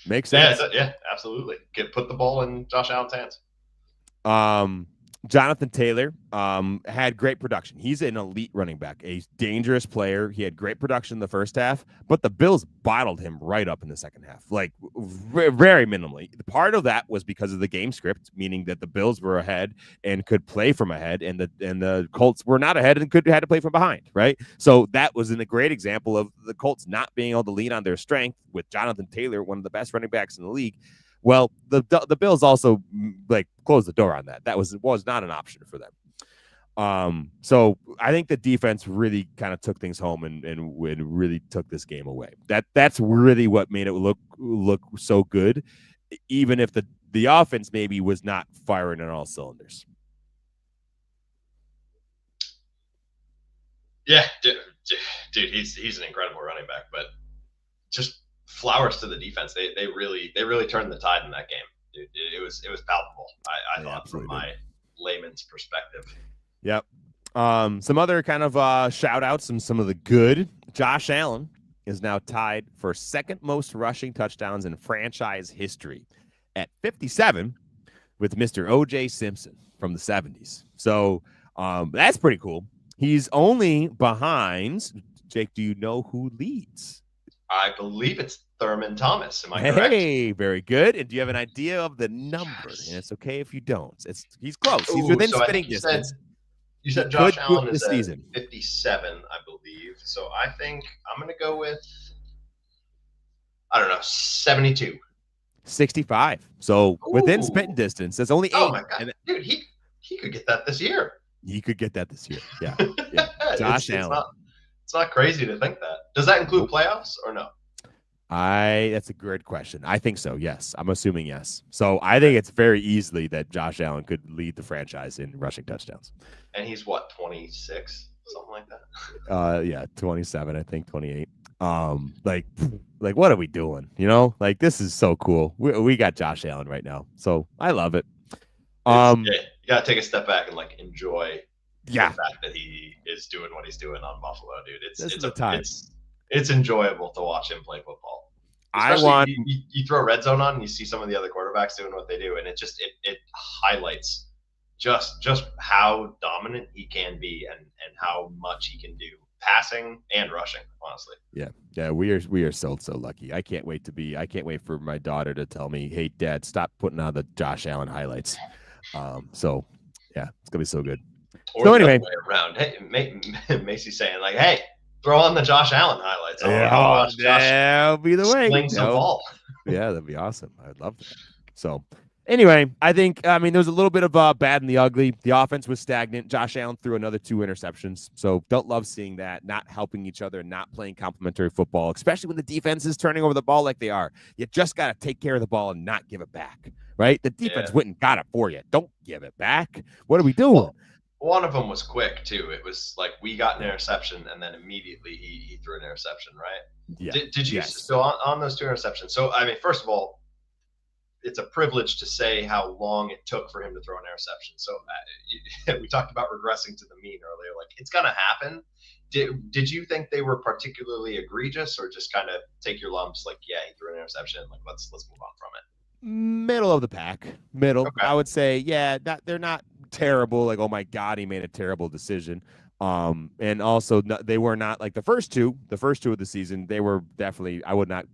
Makes sense. Yeah, absolutely. Put the ball in Josh Allen's hands. Jonathan Taylor had great production. He's an elite running back, a dangerous player. He had great production in the first half, but the Bills bottled him right up in the second half, like very minimally. Part of that was because of the game script, meaning that the Bills were ahead and could play from ahead, and the Colts were not ahead and had to play from behind, right? So that was a great example of the Colts not being able to lean on their strength with Jonathan Taylor, one of the best running backs in the league. Well, the Bills also closed the door on that. That was not an option for them. So I think the defense really kind of took things home and really took this game away. That's really what made it look so good, even if the offense maybe was not firing on all cylinders. Yeah, dude, he's an incredible running back, but just flowers to the defense. They really turned the tide in that game, dude. It was palpable. I thought from my layman's perspective. Yep. Some other kind of shout outs and some of the good. Josh Allen is now tied for second most rushing touchdowns in franchise history at 57 with Mr. O.J. Simpson from the 70s. So that's pretty cool. He's only behind, Jake, do you know who leads? I believe it's Thurman Thomas. Am I correct? Hey, very good. And do you have an idea of the number? Yes. And it's okay if you don't. He's close. He's within spitting distance. You said Josh Allen is at 57, I believe. So I think I'm going to go with, 72. 65. So within spitting distance. That's only 8. Oh, my God. Dude, he could get that this year. He could get that this year. Yeah. Josh Allen. It's not crazy to think that. Does that include playoffs or no? That's a great question. I think so. Yes. I'm assuming yes. So I think it's very easily that Josh Allen could lead the franchise in rushing touchdowns. And he's what, 26, something like that? Yeah, 27, I think 28. Like what are we doing? You know, like this is so cool. We got Josh Allen right now. So I love it. Yeah, you gotta take a step back and like enjoy the fact that he is doing what he's doing on Buffalo, dude. It's enjoyable to watch him play football. Especially you throw red zone on and you see some of the other quarterbacks doing what they do, and it highlights just how dominant he can be and how much he can do passing and rushing, honestly. Yeah, we are so lucky. I can't wait for my daughter to tell me, "Hey, Dad, stop putting on the Josh Allen highlights." So yeah, it's gonna be so good. Or so anyway, the other way around, hey, Macy saying like, "Hey, throw on the Josh Allen highlights." That'll be the way. Playing some ball. Yeah, that'd be awesome. I'd love that. So anyway, I think, there was a little bit of bad and the ugly. The offense was stagnant. Josh Allen threw another 2 interceptions. So don't love seeing that, not helping each other, not playing complementary football, especially when the defense is turning over the ball like they are. You just got to take care of the ball and not give it back, right? The defense went and got it for you. Don't give it back. What are we doing? Well, one of them was quick, too. It was like we got an interception, and then immediately he threw an interception, right? Yeah. Did you still on those 2 interceptions? So, I mean, first of all, it's a privilege to say how long it took for him to throw an interception. So we talked about regressing to the mean earlier. Like, it's going to happen. Did you think they were particularly egregious, or just kind of take your lumps? Like, yeah, he threw an interception. Like, let's move on from it. Middle of the pack. Okay. I would say, yeah, they're not terrible. Like, oh my God, he made a terrible decision. And also they were not like the first two of the season. They were definitely, I would not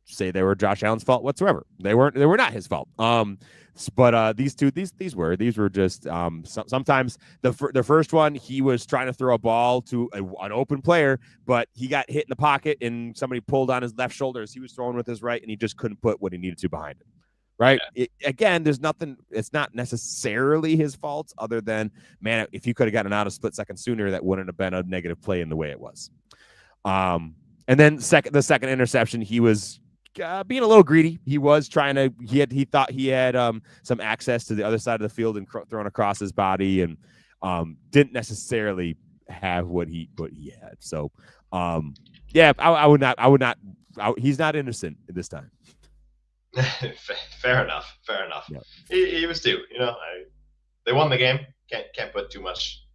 say they were Josh Allen's fault whatsoever. They were not his fault. But these were just sometimes the first one, he was trying to throw a ball to an open player, but he got hit in the pocket and somebody pulled on his left shoulder as he was throwing with his right, and he just couldn't put what he needed to behind it. Right. Yeah. Again, there's nothing. It's not necessarily his fault, other than, man, if you could have gotten out a split second sooner, that wouldn't have been a negative play in the way it was. And then the second interception, he was being a little greedy. He was trying to. He thought he had some access to the other side of the field and thrown across his body, and didn't necessarily have what he had. So, yeah, I would not. He's not innocent at this time. Fair enough. Yeah. He was too. You know, they won the game. Can't put too much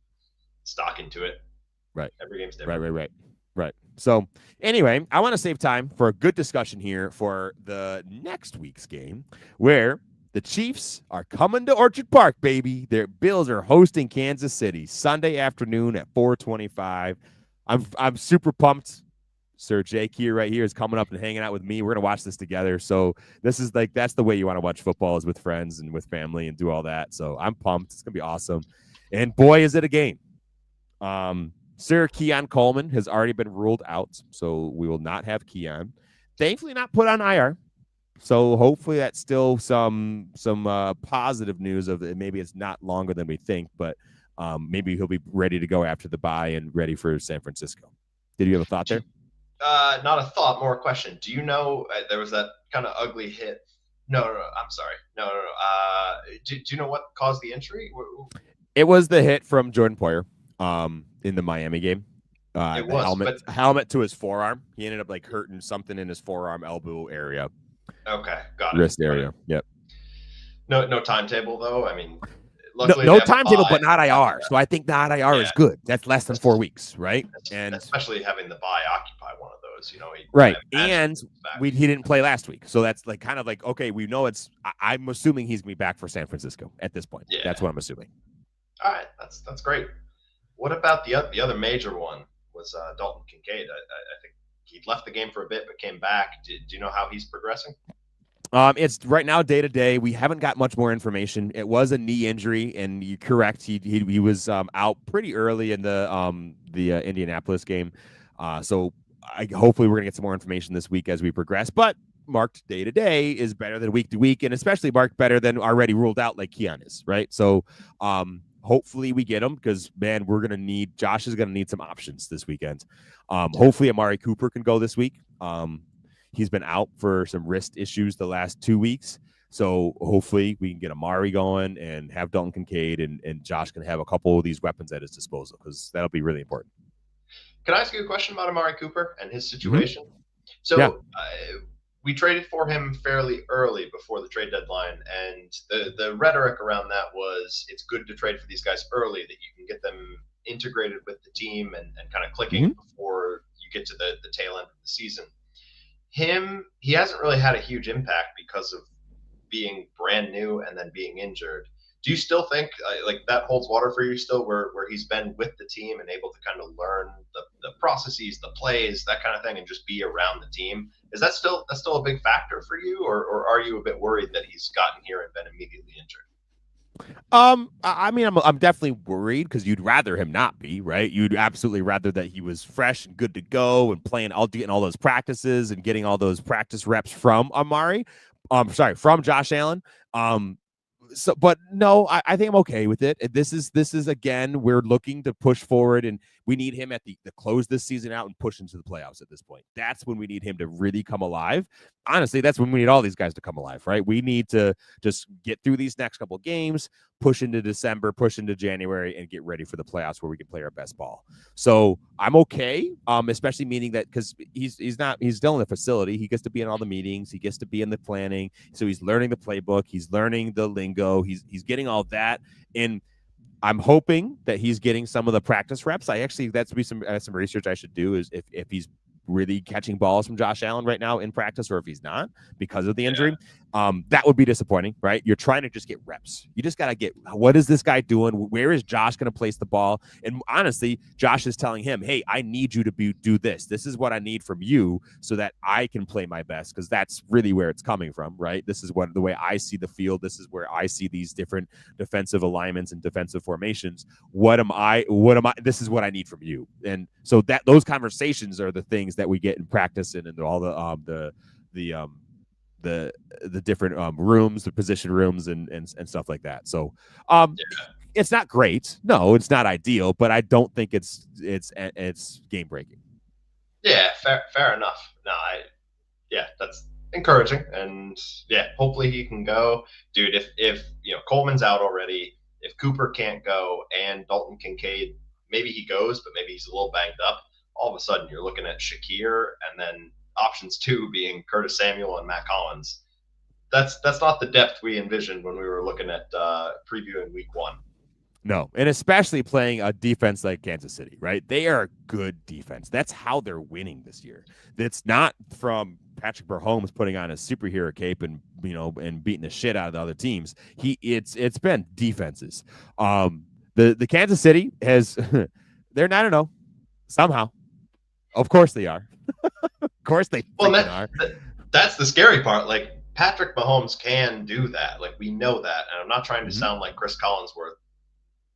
stock into it. Right. Every game's different. Right. So anyway, I want to save time for a good discussion here for the next week's game, where the Chiefs are coming to Orchard Park, baby. Their Bills are hosting Kansas City Sunday afternoon at 4:25. I'm super pumped. Sir Jake here right here is coming up and hanging out with me. We're going to watch this together. So this is like, that's the way you want to watch football, is with friends and with family and do all that. So I'm pumped. It's going to be awesome. And boy, is it a game. Sir Keon Coleman has already been ruled out, so we will not have Keon. Thankfully not put on IR. So hopefully that's still some positive news of it. Maybe it's not longer than we think, but maybe he'll be ready to go after the bye and ready for San Francisco. Did you have a thought there? Not a thought, more a question. Do you know there was that kind of ugly hit? No. I'm sorry. No. Do you know what caused the injury? It was the hit from Jordan Poyer in the Miami game. It was helmet to his forearm. He ended up like hurting something in his forearm, elbow area. Okay, got it. Wrist area. Yep. No timetable though. I mean, no timetable, but not IR. So I think not IR is good. That's less than 4 weeks, right? And especially having the bye occupy one of those, you know. Right, and he didn't play last week, so that's like kind of like, okay, we know it's. I'm assuming he's gonna be back for San Francisco at this point. Yeah, that's what I'm assuming. All right, that's great. What about the other major one? Was Dalton Kincaid? I think he left the game for a bit but came back. Do you know how he's progressing? It's right now day to day. We haven't got much more information. It was a knee injury, and you're correct. He was out pretty early in the Indianapolis game. So hopefully we're gonna get some more information this week as we progress. But marked day to day is better than week to week, and especially marked better than already ruled out like Keon is, right? So Hopefully we get him because, man, Josh is going to need some options this weekend. Hopefully Amari Cooper can go this week. He's been out for some wrist issues the last 2 weeks. So hopefully we can get Amari going and have Dalton Kincaid and Josh can have a couple of these weapons at his disposal because that'll be really important. Can I ask you a question about Amari Cooper and his situation? Mm-hmm. So we traded for him fairly early before the trade deadline, and the rhetoric around that was it's good to trade for these guys early that you can get them integrated with the team and kind of clicking before you get to the tail end of the season. He hasn't really had a huge impact because of being brand new and then being injured. Do you still think like that holds water for you still where he's been with the team and able to kind of learn the processes, the plays, that kind of thing, and just be around the team? Is that's still a big factor for you, or are you a bit worried that he's gotten here and been immediately injured? I mean, I'm definitely worried because you'd rather him not be, right? You'd absolutely rather that he was fresh and good to go and getting all those practices and getting all those practice reps from Amari. From Josh Allen. But no, I think I'm okay with it. This is again, we're looking to push forward, and we need him at the close this season out and push into the playoffs at this point. That's when we need him to really come alive. Honestly, that's when we need all these guys to come alive, right? We need to just get through these next couple of games, push into December, push into January, and get ready for the playoffs where we can play our best ball. So I'm okay, especially meaning that because he's still in the facility. He gets to be in all the meetings. He gets to be in the planning. So he's learning the playbook. He's learning the lingo. He's getting all that. And I'm hoping that he's getting some of the practice reps. That's be some research I should do is if he's really catching balls from Josh Allen right now in practice, or if he's not because of the injury. That would be disappointing, right? You're trying to just get reps. You just got to get, what is this guy doing? Where is Josh going to place the ball? And honestly, Josh is telling him, hey, I need you to do this. This is what I need from you so that I can play my best, because that's really where it's coming from, right? This is the way I see the field. This is where I see these different defensive alignments and defensive formations. This is what I need from you. And so those conversations are the things that we get in practice and in all the different rooms, the position rooms and stuff like that. So it's not great. No, it's not ideal, but I don't think it's game breaking. Yeah, fair enough. No, that's encouraging, and hopefully he can go, dude. If Coleman's out already, if Cooper can't go and Dalton Kincaid, maybe he goes, but maybe he's a little banged up. All of a sudden, you're looking at Shakir, and then options 2 being Curtis Samuel and Matt Collins. That's not the depth we envisioned when we were looking at previewing week 1. No, and especially playing a defense like Kansas City, right? They are a good defense. That's how they're winning this year. It's not from Patrick Mahomes putting on a superhero cape and beating the shit out of the other teams. It's been defenses. The Kansas City has they're 9-0 somehow. Of course they are. Of course they are. That's the scary part. Like, Patrick Mahomes can do that. Like, we know that. And I'm not trying to sound like Chris Collinsworth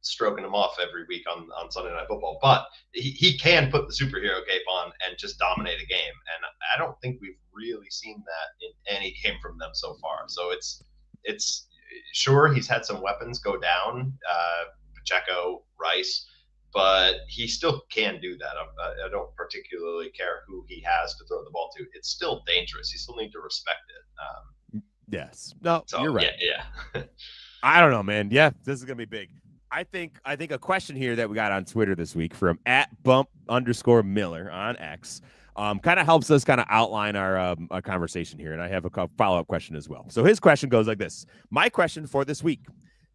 stroking him off every week on Sunday Night Football, but he can put the superhero cape on and just dominate a game. And I don't think we've really seen that in any game from them so far. So it's sure, he's had some weapons go down, Pacheco, Rice, but he still can do that. I don't particularly care who he has to throw the ball to. It's still dangerous. You still need to respect it. Yes. No, so, you're right. Yeah. I don't know, man. Yeah, this is going to be big. I think a question here that we got on Twitter this week from @bump_Miller on X kind of helps us kind of outline our conversation here. And I have a follow-up question as well. So his question goes like this. My question for this week: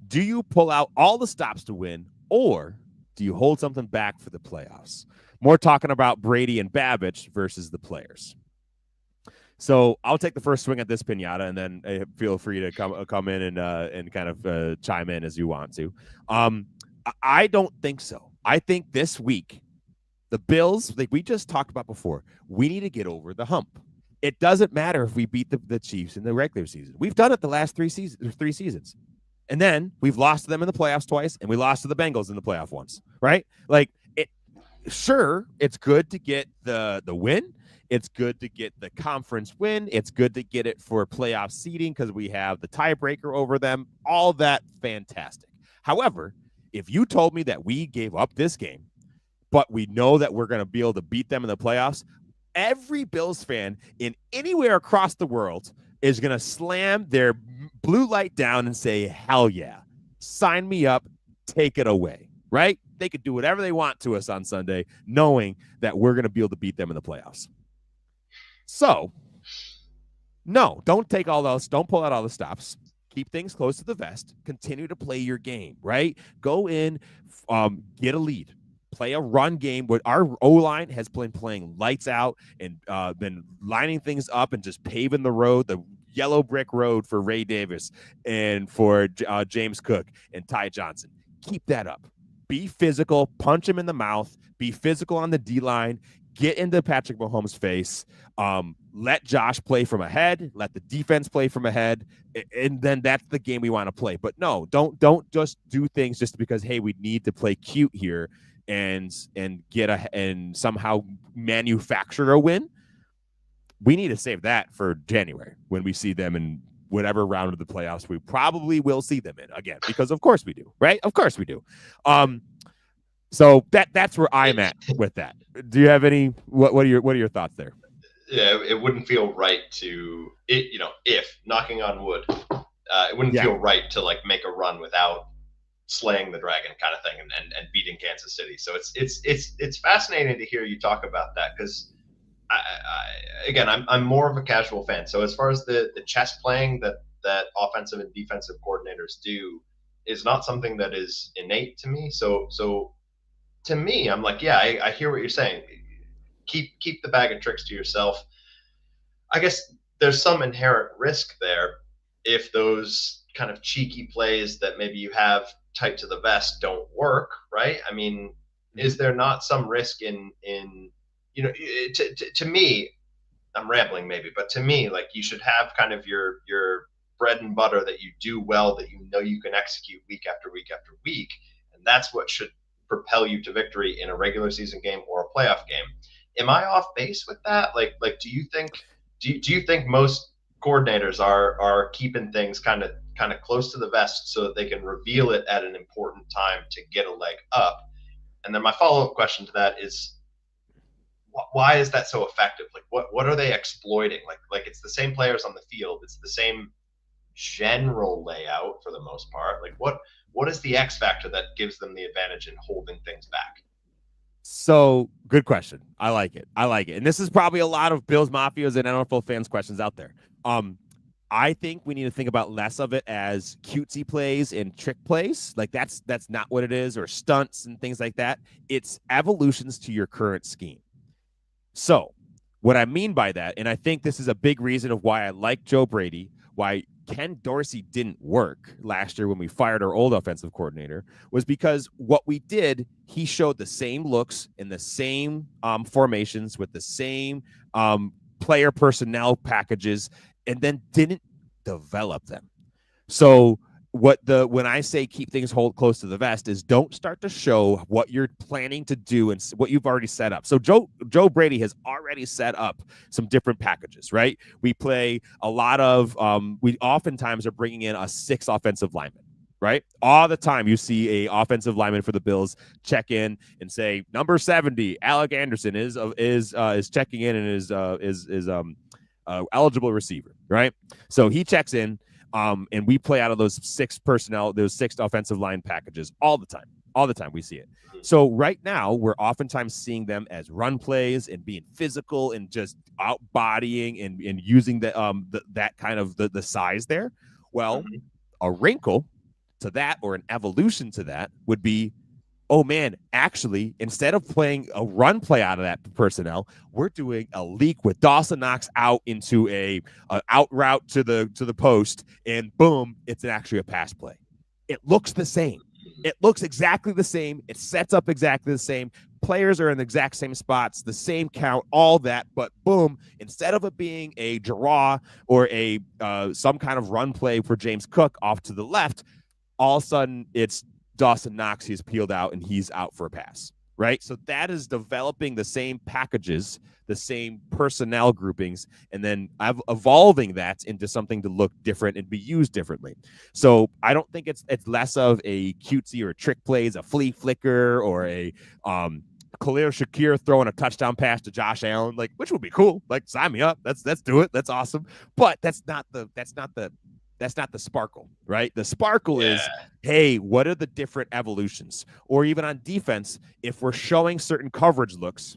do you pull out all the stops to win, or do you hold something back for the playoffs? More talking about Brady and Babbage versus the players. So I'll take the first swing at this pinata, and then feel free to come in and kind of chime in as you want to. I don't think so. I think this week, the Bills, like we just talked about before, we need to get over the hump. It doesn't matter if we beat the Chiefs in the regular season. We've done it the last three seasons. And then we've lost to them in the playoffs twice, and we lost to the Bengals in the playoff once, right? Like, sure, it's good to get the win. It's good to get the conference win. It's good to get it for playoff seeding because we have the tiebreaker over them. All that fantastic. However, If you told me that we gave up this game, but we know that we're going to be able to beat them in the playoffs, every Bills fan in anywhere across the world is going to slam their blue light down and say, hell yeah, sign me up, take it away, right? They could do whatever they want to us on Sunday, knowing that we're going to be able to beat them in the playoffs. So, no, don't take all those, don't pull out all the stops. Keep things close to the vest. Continue to play your game, right? Go in, get a lead. Play a run game. What our O-line has been playing lights out and been lining things up and just paving the road, the yellow brick road for Ray Davis and for James Cook and Ty Johnson. Keep that up. Be physical. Punch him in the mouth. Be physical on the D-line. Get into Patrick Mahomes' face. Let Josh play from ahead. Let the defense play from ahead. And then that's the game we want to play. But no, don't just do things just because, hey, we need to play cute here and somehow manufacture a win. We need to save that for January when we see them in whatever round of the playoffs we probably will see them in again, because of course we do, right? Of course we do. So that's where I'm at with that. Do you have any? What are your thoughts there? Yeah, it wouldn't feel right to it. If knocking on wood, it wouldn't feel right to like make a run without slaying the dragon kind of thing and beating Kansas City. So it's fascinating to hear you talk about that, because I'm more of a casual fan. So as far as the chess playing that offensive and defensive coordinators do is not something that is innate to me. So to me, I'm like, yeah, I hear what you're saying. Keep the bag of tricks to yourself. I guess there's some inherent risk there if those kind of cheeky plays that maybe you have tight to the vest don't work, right? I mean, is there not some risk in to me, I'm rambling maybe, but to me, like, you should have kind of your bread and butter that you do well, that you can execute week after week after week, and that's what should propel you to victory in a regular season game or a playoff game. Am I off base with that? Like, do you think most coordinators are keeping things kind of close to the vest so that they can reveal it at an important time to get a leg up? And then my follow-up question to that is, why is that so effective? Like, what are they exploiting? Like it's the same players on the field. It's the same general layout for the most part. Like, what is the X factor that gives them the advantage in holding things back? So, good question. I like it. And this is probably a lot of Bills Mafias and NFL fans questions out there. I think we need to think about less of it as cutesy plays and trick plays. Like that's not what it is, or stunts and things like that. It's evolutions to your current scheme. So what I mean by that, and I think this is a big reason of why I like Joe Brady, why Ken Dorsey didn't work last year when we fired our old offensive coordinator, was because what we did, he showed the same looks in the same formations with the same player personnel packages, and then didn't develop them. So when I say keep things close to the vest is don't start to show what you're planning to do and what you've already set up. So Joe Brady has already set up some different packages, right? We play a lot of we oftentimes are bringing in a 6 offensive lineman, right? All the time you see a offensive lineman for the Bills check in and say number 70 Alec Anderson is checking in and is eligible receiver, right? So he checks in. And we play out of those 6 offensive line packages all the time we see it. So right now we're oftentimes seeing them as run plays and being physical and just out bodying and using that kind of the size there. Well, a wrinkle to that, or an evolution to that, would be, oh man, actually, instead of playing a run play out of that personnel, we're doing a leak with Dawson Knox out into a out route to the post, and boom, it's actually a pass play. It looks the same. It looks exactly the same. It sets up exactly the same. Players are in the exact same spots, the same count, all that, but boom, instead of it being a draw or a some kind of run play for James Cook off to the left, all of a sudden it's Dawson Knox, he's peeled out and he's out for a pass. right? So that is developing the same packages, the same personnel groupings, and then evolving that into something to look different and be used differently. So I don't think it's less of a cutesy or a trick plays, a flea flicker, or a Khalil Shakir throwing a touchdown pass to Josh Allen, like, which would be cool. Like, sign me up. Let's do it. That's awesome. But that's not the sparkle, right? The sparkle is, hey, what are the different evolutions? Or even on defense, if we're showing certain coverage looks,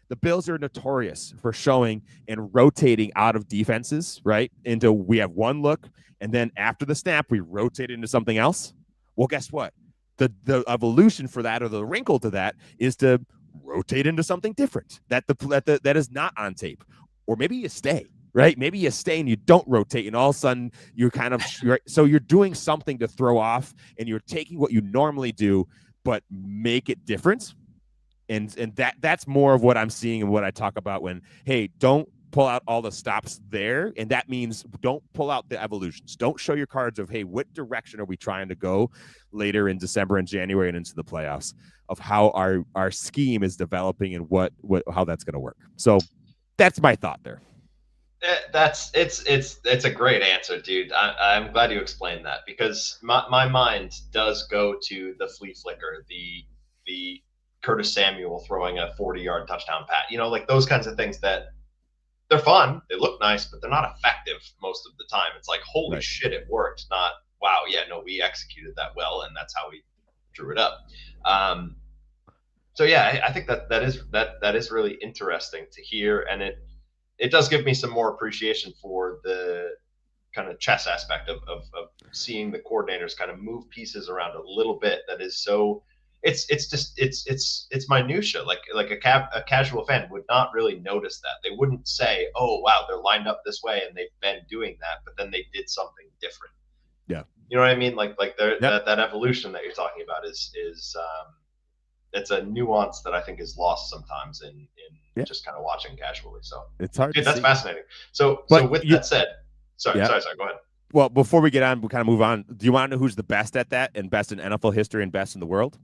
the Bills are notorious for showing and rotating out of defenses, right? Into we have one look, and then after the snap, we rotate into something else. Well, guess what? The evolution for that, or the wrinkle to that, is to rotate into something different that that is not on tape. Or maybe you stay, right? Maybe you stay and you don't rotate, and all of a sudden you're kind of so you're doing something to throw off, and you're taking what you normally do but make it different. And that's more of what I'm seeing and what I talk about when, hey, don't pull out all the stops there. And that means don't pull out the evolutions. Don't show your cards of, hey, what direction are we trying to go later in December and January and into the playoffs, of how our scheme is developing and how that's going to work. So that's my thought there. It's a great answer, dude. I'm glad you explained that, because my mind does go to the flea flicker, the Curtis Samuel throwing a 40-yard touchdown pass, like those kinds of things that they're fun, they look nice, but they're not effective most of the time. It's like, holy shit, it worked. Not, wow, yeah, no, we executed that well, and that's how we drew it up. So yeah, I think that is really interesting to hear, and it does give me some more appreciation for the kind of chess aspect of seeing the coordinators kind of move pieces around a little bit. That is so. It's minutia. Like a casual fan would not really notice that. They wouldn't say, "Oh, wow, they're lined up this way and they've been doing that," but then they did something different. Yeah, you know what I mean. Like that evolution that you're talking about is it's a nuance that I think is lost sometimes in just kind of watching casually. So it's hard. That's fascinating. So with that said, sorry, go ahead. Well, before we get on, we kind of move on. Do you want to know who's the best at that, and best in NFL history and best in the world?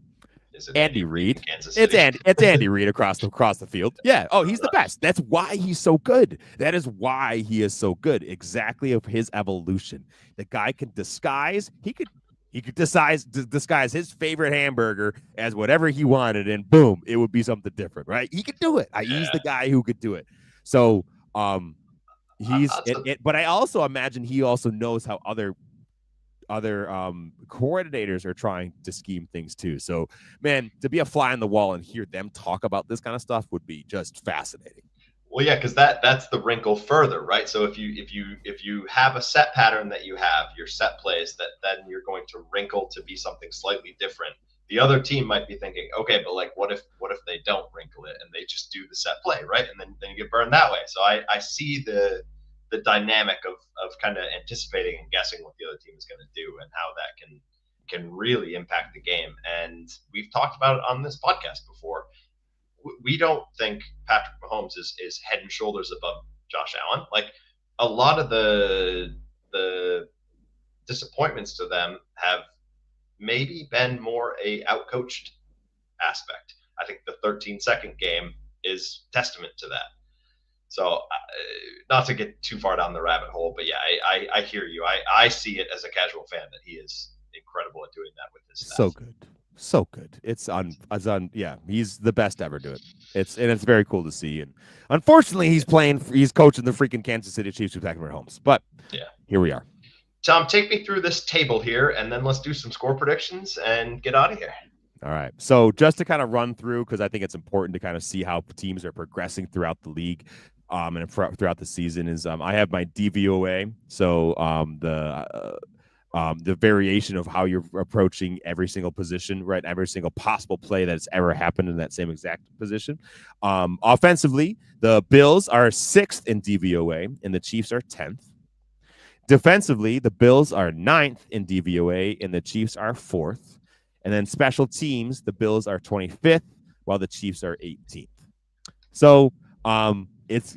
Is it Andy Reid. It's Andy Reid across the field. Yeah. Oh, he's the best. That's why he's so good. That is why he is so good. Exactly, of his evolution. The guy can disguise. He could disguise his favorite hamburger as whatever he wanted, and boom, it would be something different, right? He could do it. He's the guy who could do it. So, but I also imagine he also knows how other coordinators are trying to scheme things too. So, man, to be a fly on the wall and hear them talk about this kind of stuff would be just fascinating. Well, yeah, because that's the wrinkle further, right? So if you have a set pattern that you have, your set plays, that then you're going to wrinkle to be something slightly different. The other team might be thinking, okay, but like, what if they don't wrinkle it and they just do the set play, right? And then you get burned that way. So I see the dynamic of kind of anticipating and guessing what the other team is going to do and how that can really impact the game. And we've talked about it on this podcast before. We don't think Patrick Mahomes is head and shoulders above Josh Allen. Like, a lot of the disappointments to them have maybe been more a outcoached aspect. I think the 13-second game is testament to that. So, not to get too far down the rabbit hole, but yeah, I hear you. I see it as a casual fan that he is incredible at doing that with his staff. So good. Yeah, he's the best ever do it. It's very cool to see. And unfortunately, he's coaching the freaking Kansas City Chiefs with Patrick Mahomes. But yeah, here we are. Tom, take me through this table here, and then let's do some score predictions and get out of here. All right. So just to kind of run through, because I think it's important to kind of see how teams are progressing throughout the league, and throughout the season, is I have my DVOA. So the variation of how you're approaching every single position, right? Every single possible play that's ever happened in that same exact position. Offensively, the Bills are 6th in DVOA and the Chiefs are 10th. Defensively, the Bills are 9th in DVOA and the Chiefs are 4th. And then special teams, the Bills are 25th while the Chiefs are 18th. So it's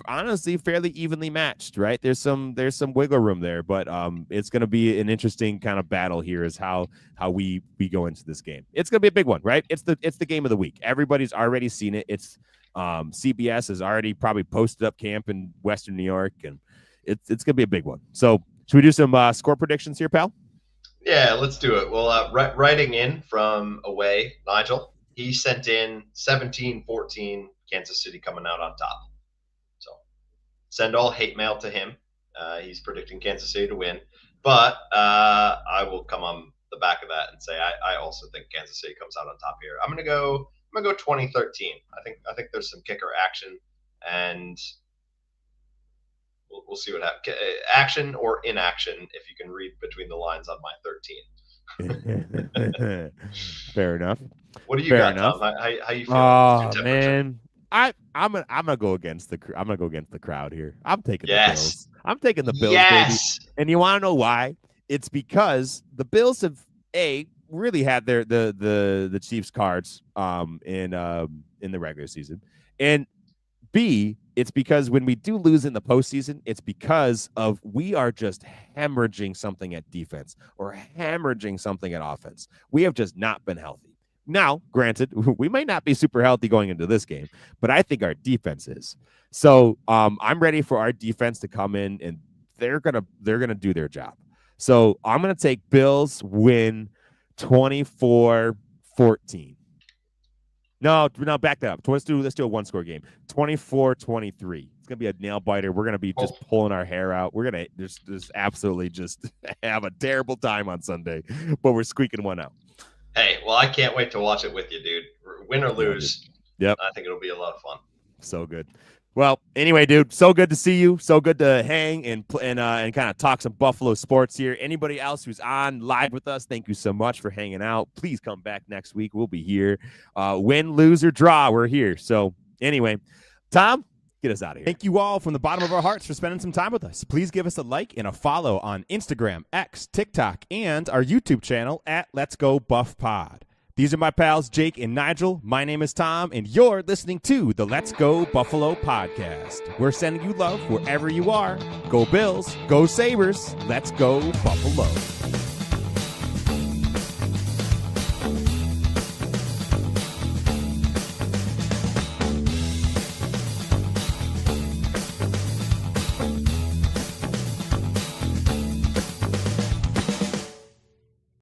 honestly fairly evenly matched, right? There's some wiggle room there, but it's going to be an interesting kind of battle here is how we go into this game. It's going to be a big one, right? It's the game of the week. Everybody's already seen it. It's CBS has already probably posted up camp in Western New York, and it's going to be a big one. So should we do some score predictions here, pal? Yeah, let's do it. Well, writing in from away, Nigel, he sent in 17-14, Kansas City coming out on top. So send all hate mail to him. He's predicting Kansas City to win. But I will come on the back of that and say I also think Kansas City comes out on top here. I'm gonna go 20-13. I think there's some kicker action, and we'll see what happens. Action or inaction, if you can read between the lines on my 13. Fair enough. What do you got, Tom? How you feeling? Oh man, I'm gonna go against the crowd here. I'm taking the Bills. I'm taking the Bills, baby. And you want to know why? It's because the Bills have really had the Chiefs cards in the regular season, and B, it's because when we do lose in the postseason, it's because of we are just hemorrhaging something at defense or hemorrhaging something at offense. We have just not been healthy. Now, granted, we might not be super healthy going into this game, but I think our defense is. So I'm ready for our defense to come in, and they're gonna do their job. So I'm gonna take Bills win 24-14. No, back that up. Let's do a one-score game. 24-23. It's gonna be a nail biter. We're gonna be just pulling our hair out. We're gonna just absolutely just have a terrible time on Sunday, but we're squeaking one out. Hey, well, I can't wait to watch it with you, dude. Win or lose. Yep. I think it'll be a lot of fun. So good. Well, anyway, dude, so good to see you. So good to hang and kind of talk some Buffalo sports here. Anybody else who's on live with us, thank you so much for hanging out. Please come back next week. We'll be here. Win, lose, or draw, we're here. So anyway, Tom, get us out of here. Thank you all from the bottom of our hearts for spending some time with us. Please give us a like and a follow on Instagram, X, TikTok, and our YouTube channel at Let's Go Buff Pod. These are my pals, Jake and Nigel. My name is Tom, and you're listening to the Let's Go Buffalo podcast. We're sending you love wherever you are. Go Bills, go Sabres, let's go Buffalo.